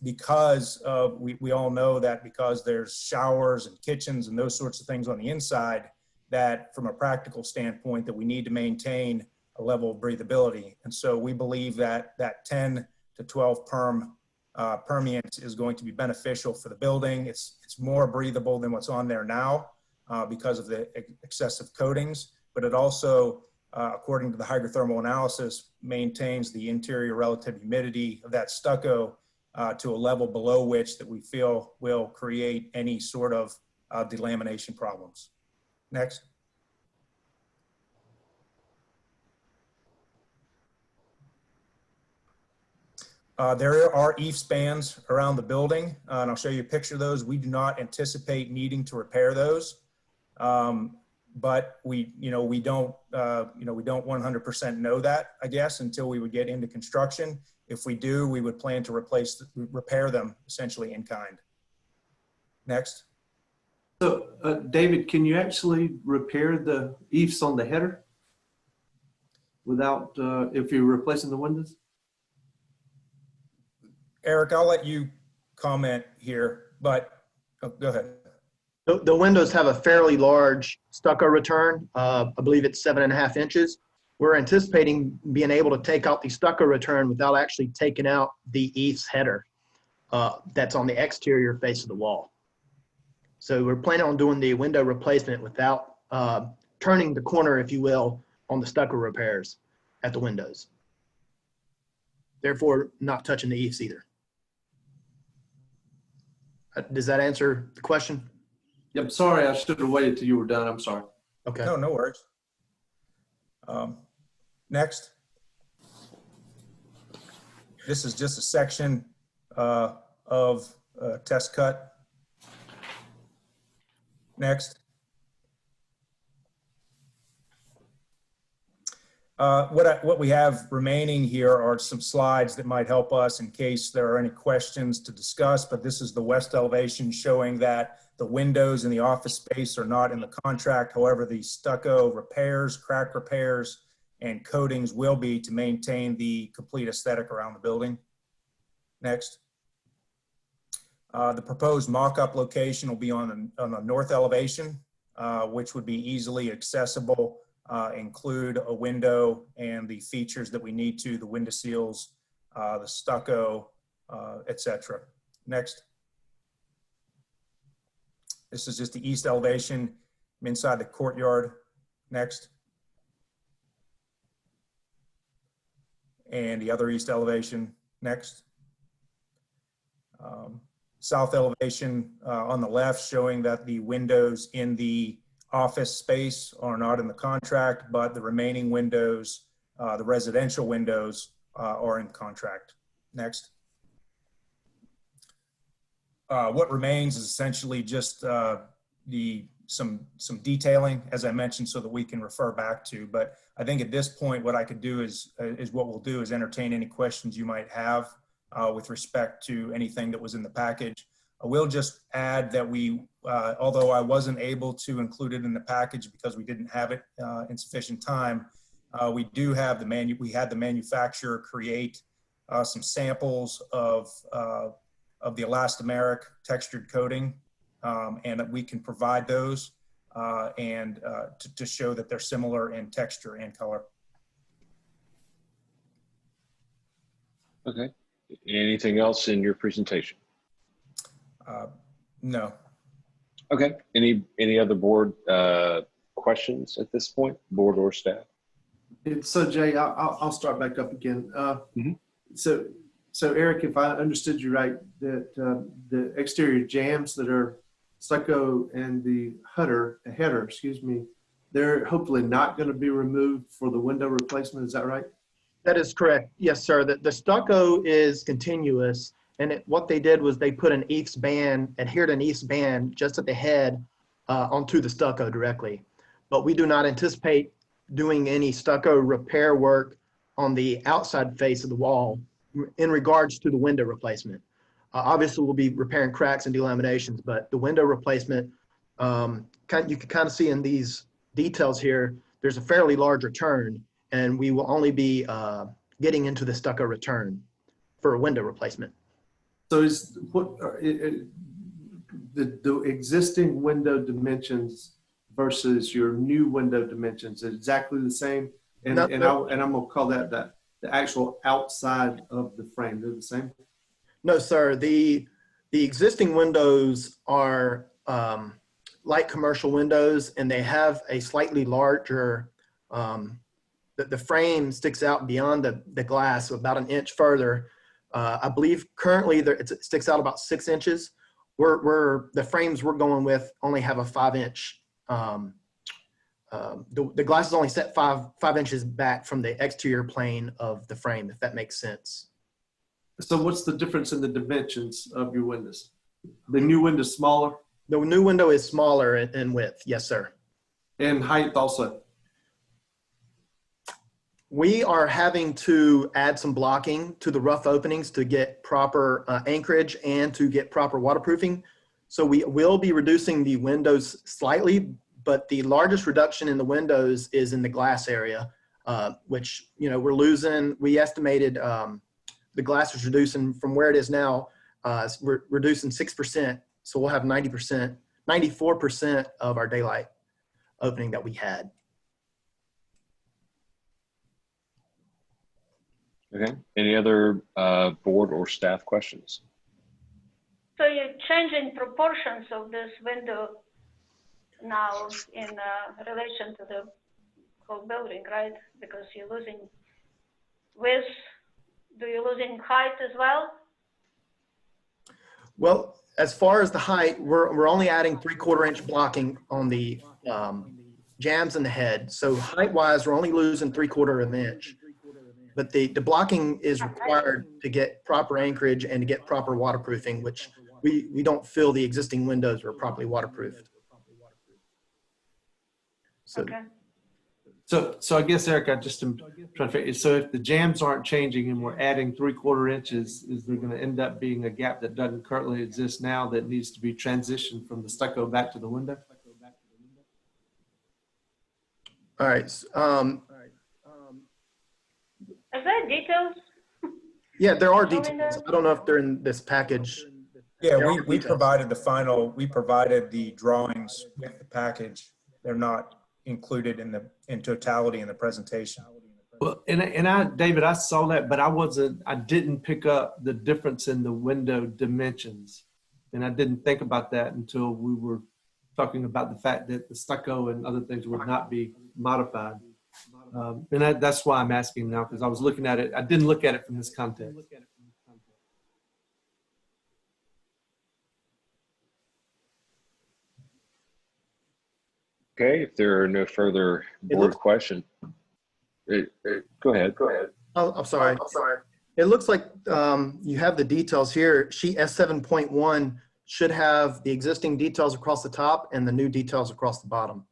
S13: because we all know that because there's showers and kitchens and those sorts of things on the inside, that from a practical standpoint that we need to maintain a level of breathability. And so we believe that that 10 to 12 permeance is going to be beneficial for the building. It's more breathable than what's on there now because of the excessive coatings, but it also, according to the hydrothermal analysis, maintains the interior relative humidity of that stucco to a level below which that we feel will create any sort of delamination problems. Next. There are eave spans around the building, and I'll show you a picture of those. We do not anticipate needing to repair those, but we don't 100% know that, I guess, until we would get into construction. If we do, we would plan to repair them essentially in kind. Next.
S3: So, David, can you actually repair the eaves on the header without, if you're replacing the windows?
S13: Eric, I'll let you comment here, but go ahead.
S14: The windows have a fairly large stucco return. I believe it's 7.5 inches. We're anticipating being able to take out the stucco return without actually taking out the eaves header that's on the exterior face of the wall. So we're planning on doing the window replacement without turning the corner, if you will, on the stucco repairs at the windows. Therefore, not touching the eaves either. Does that answer the question?
S3: Yep, sorry, I should have waited till you were done. I'm sorry.
S14: Okay.
S13: No, no worries. Next. This is just a section of test cut. Next. What we have remaining here are some slides that might help us in case there are any questions to discuss, but this is the west elevation showing that the windows in the office space are not in the contract. However, the stucco repairs, crack repairs, and coatings will be to maintain the complete aesthetic around the building. Next. The proposed mock-up location will be on the north elevation, which would be easily accessible, include a window and the features that we need to, the window seals, the stucco, etc. Next. This is just the east elevation inside the courtyard. Next. And the other east elevation. Next. South elevation on the left showing that the windows in the office space are not in the contract, but the remaining windows, the residential windows, are in contract. Next. What remains is essentially just some detailing, as I mentioned, so that we can refer back to. But I think at this point, what I could do is what we'll do is entertain any questions you might have with respect to anything that was in the package. I will just add that we, although I wasn't able to include it in the package because we didn't have it in sufficient time, we do have we had the manufacturer create some samples of the elastomeric textured coating, and that we can provide those and to show that they're similar in texture and color.
S2: Okay. Anything else in your presentation?
S13: No.
S2: Okay. Any other board questions at this point, board or staff?
S3: So Jay, I'll start back up again. So Eric, if I understood you right, that the exterior jambs that are stucco and the header, excuse me, they're hopefully not going to be removed for the window replacement. Is that right?
S14: That is correct. Yes, sir. The stucco is continuous, and what they did was they put an eaves band, adhered an eaves band just at the head onto the stucco directly. But we do not anticipate doing any stucco repair work on the outside face of the wall in regards to the window replacement. Obviously, we'll be repairing cracks and delaminations, but the window replacement, you can kind of see in these details here, there's a fairly large return, and we will only be getting into the stucco return for a window replacement.
S3: So is what the existing window dimensions versus your new window dimensions exactly the same? And
S14: No,
S3: and,
S14: no.
S3: I'm gonna call that the actual outside of the frame. They're the same.
S14: No, sir. The existing windows are light commercial windows, and they have a slightly larger. The frame sticks out beyond the glass, so about an inch further. I believe currently it sticks out about 6 inches. The frames we're going with only have a 5-inch. The glass is only set five inches back from the exterior plane of the frame, if that makes sense.
S3: So what's the difference in the dimensions of your windows? The new window's smaller?
S14: The new window is smaller in width, yes, sir.
S3: And height also?
S14: We are having to add some blocking to the rough openings to get proper anchorage and to get proper waterproofing. So we will be reducing the windows slightly, but the largest reduction in the windows is in the glass area, which, we're losing. We estimated the glass is reducing from where it is now, we're reducing 6%. So we'll have 94% of our daylight opening that we had.
S2: Okay. Any other board or staff questions?
S4: So you're changing proportions of this window now in relation to the whole building, right? Because you're losing width. Do you losing height as well?
S14: Well, as far as the height, we're only adding 3/4 inch blocking on the jambs in the head. So height-wise, we're only losing 3/4 of an inch. But the blocking is required to get proper anchorage and to get proper waterproofing, which we don't feel the existing windows are properly waterproofed. So,
S4: Okay.
S3: So I guess, Eric, I just am trying to figure, so if the jambs aren't changing and we're adding 3/4 inches, is there going to end up being a gap that doesn't currently exist now that needs to be transitioned from the stucco back to the window?
S14: all right.
S4: Is there details?
S14: Yeah, there are
S4: Showing
S14: details.
S4: them?
S14: I don't know if they're in this package.
S13: Yeah,
S14: There are
S13: we
S14: details.
S13: provided we provided the drawings with the package. They're not included in totality in the presentation.
S3: Well, and I, David, I saw that, but I didn't pick up the difference in the window dimensions. And I didn't think about that until we were talking about the fact that the stucco and other things would not be modified. And that's why I'm asking now, because I was looking at it. I didn't look at it from this context.
S2: Okay, if there are no further board questions. Go ahead.
S14: Oh, I'm sorry. It looks like you have the details here. Sheet S7.1 should have the existing details across the top and the new details across the bottom.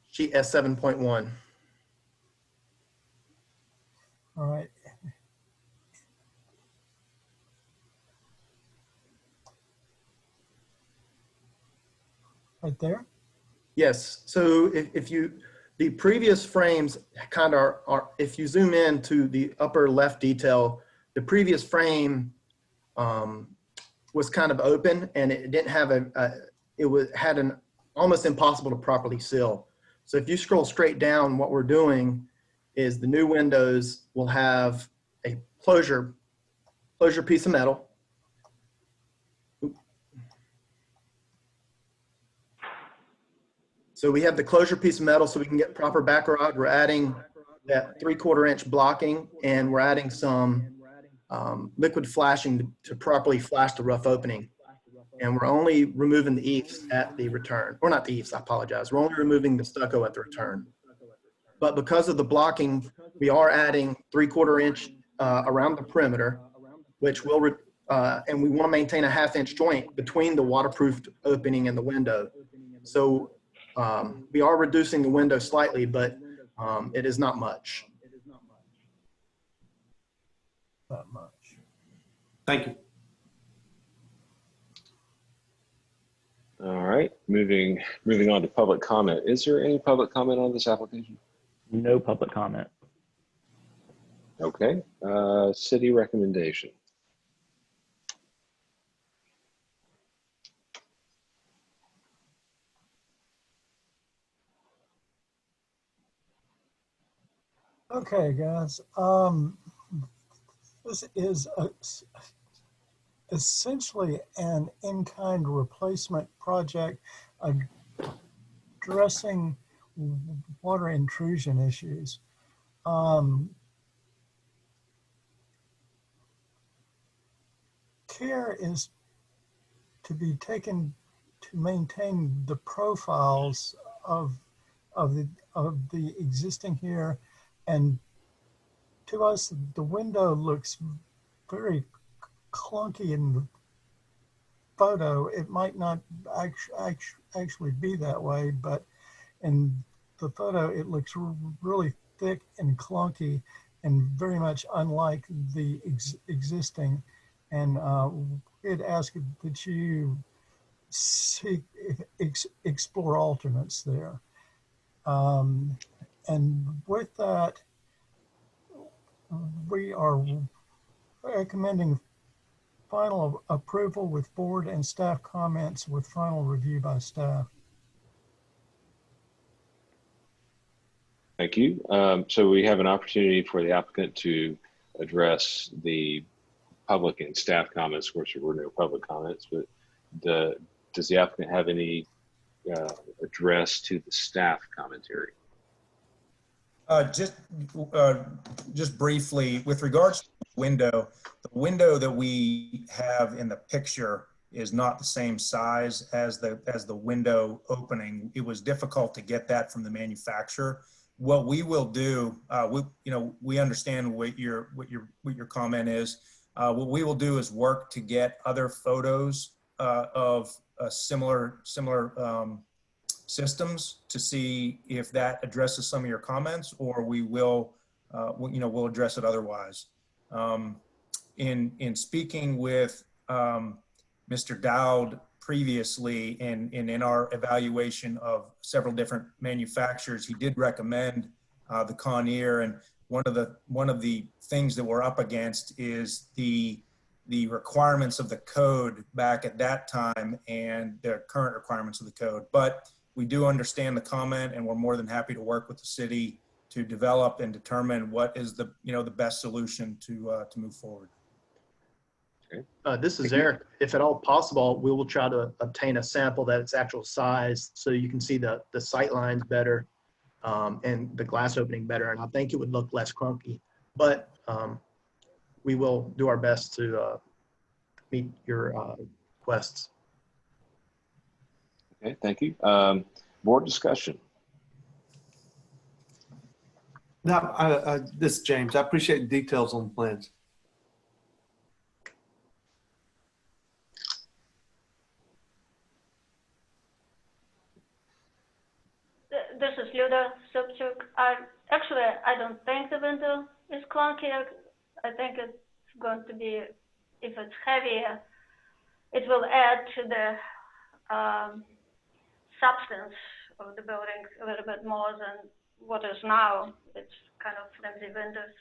S14: Sheet S7.1.
S1: All right. Right there?
S14: Yes. So the previous frames kind of are, if you zoom in to the upper left detail, the previous frame was kind of open and it didn't have had an almost impossible to properly seal. So if you scroll straight down, what we're doing is the new windows will have a closure piece of metal. So we have the closure piece of metal so we can get proper back rod. We're adding that 3/4 inch blocking, and we're adding some liquid flashing to properly flash the rough opening. And we're only removing the eaves at the return, or not the eaves, I apologize. We're only removing the stucco at the return. But because of the blocking, we are adding 3/4 inch around the perimeter, which will, and we want to maintain a 1/2 inch joint between the waterproofed opening and the window. So We are reducing the window slightly, but it is not much.
S1: That much.
S3: Thank you.
S2: All right, moving on to public comment. Is there any public comment on this application?
S6: No public comment.
S2: Okay, city recommendation.
S1: Okay, guys. This is essentially an in-kind replacement project addressing water intrusion issues. Care is to be taken to maintain the profiles of the existing here, and to us the window looks very clunky in the photo. It might not actually be that way, but in the photo it looks really thick and clunky and very much unlike the existing. And we'd ask that you explore alternates there. And with that, we are recommending final approval with board and staff comments with final review by staff.
S2: Thank you. So we have an opportunity for the applicant to address the public and staff comments. Of course, there were no public comments, but does the applicant have any address to the staff commentary?
S13: Just briefly, with regards to the window that we have in the picture is not the same size as the window opening. It was difficult to get that from the manufacturer. What we will do, we understand what your comment is. What we will do is work to get other photos of similar systems to see if that addresses some of your comments, or we will, we'll address it otherwise. In speaking with Mr. Dowd previously, and in our evaluation of several different manufacturers, he did recommend the Conair, and one of the things that we're up against is the requirements of the code back at that time and the current requirements of the code. But we do understand the comment, and we're more than happy to work with the city to develop and determine what is the best solution to move forward.
S2: Okay.
S14: This is Eric. If at all possible, we will try to obtain a sample that its actual size so you can see the sight lines better and the glass opening better. And I think it would look less clunky, but we will do our best to meet your requests.
S2: Okay, thank you. Board discussion.
S3: Now, this is James. I appreciate the details on the plans.
S4: This is Luda Subchuk. I don't think the window is clunky. I think it's going to be, if it's heavier, it will add to the substance of the building a little bit more than what is now. It's kind of flimsy windows.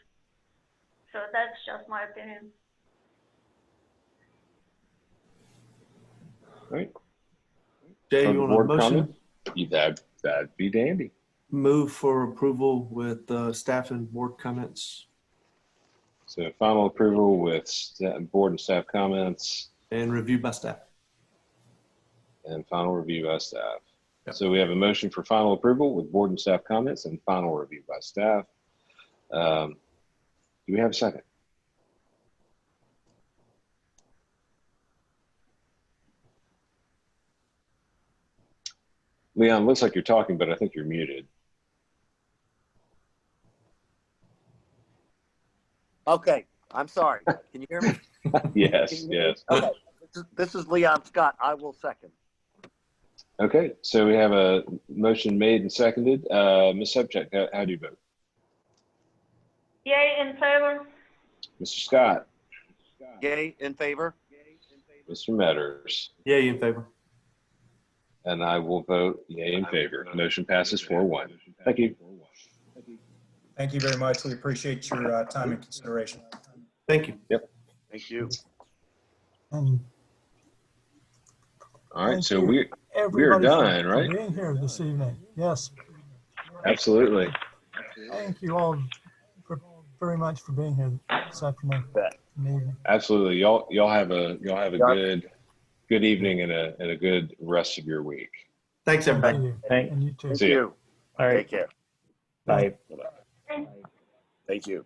S4: So that's just my opinion.
S2: All right.
S3: Jay, you want a motion?
S2: That'd be dandy.
S3: Move for approval with staff and board comments.
S2: So final approval with board and staff comments.
S3: And review by staff.
S2: And final review by staff.
S3: Yep.
S2: So we have a motion for final approval with board and staff comments and final review by staff. Do we have a second? Leon, looks like you're talking, but I think you're muted.
S5: Okay, I'm sorry. Can you hear me?
S2: Yes, yes.
S5: Okay, this is Leon Scott. I will second.
S2: Okay, so we have a motion made and seconded. Ms. Subject, how do you vote?
S4: Yay in favor?
S2: Mr. Scott?
S5: Yay, in favor?
S2: Mr. Metters?
S3: Yay, in favor.
S2: And I will vote yay in favor. Motion passes 4-1. Thank you.
S13: Thank you very much. We appreciate your time and consideration.
S3: Thank you.
S2: Yep.
S5: Thank you.
S1: And
S2: All right,
S1: thank
S2: so
S1: you,
S2: we are
S1: everybody
S2: done,
S1: for
S2: right?
S1: being here this evening. Yes.
S2: Absolutely.
S1: Thank you all very much for being here this afternoon. Evening.
S2: Absolutely. Y'all have a good evening and a good rest of your week.
S3: Thanks, everybody.
S1: Thank you.
S6: Thank
S1: And you too.
S5: Thank
S2: See ya.
S5: you.
S6: All right.
S5: Take care.
S6: Bye.
S5: Thank you.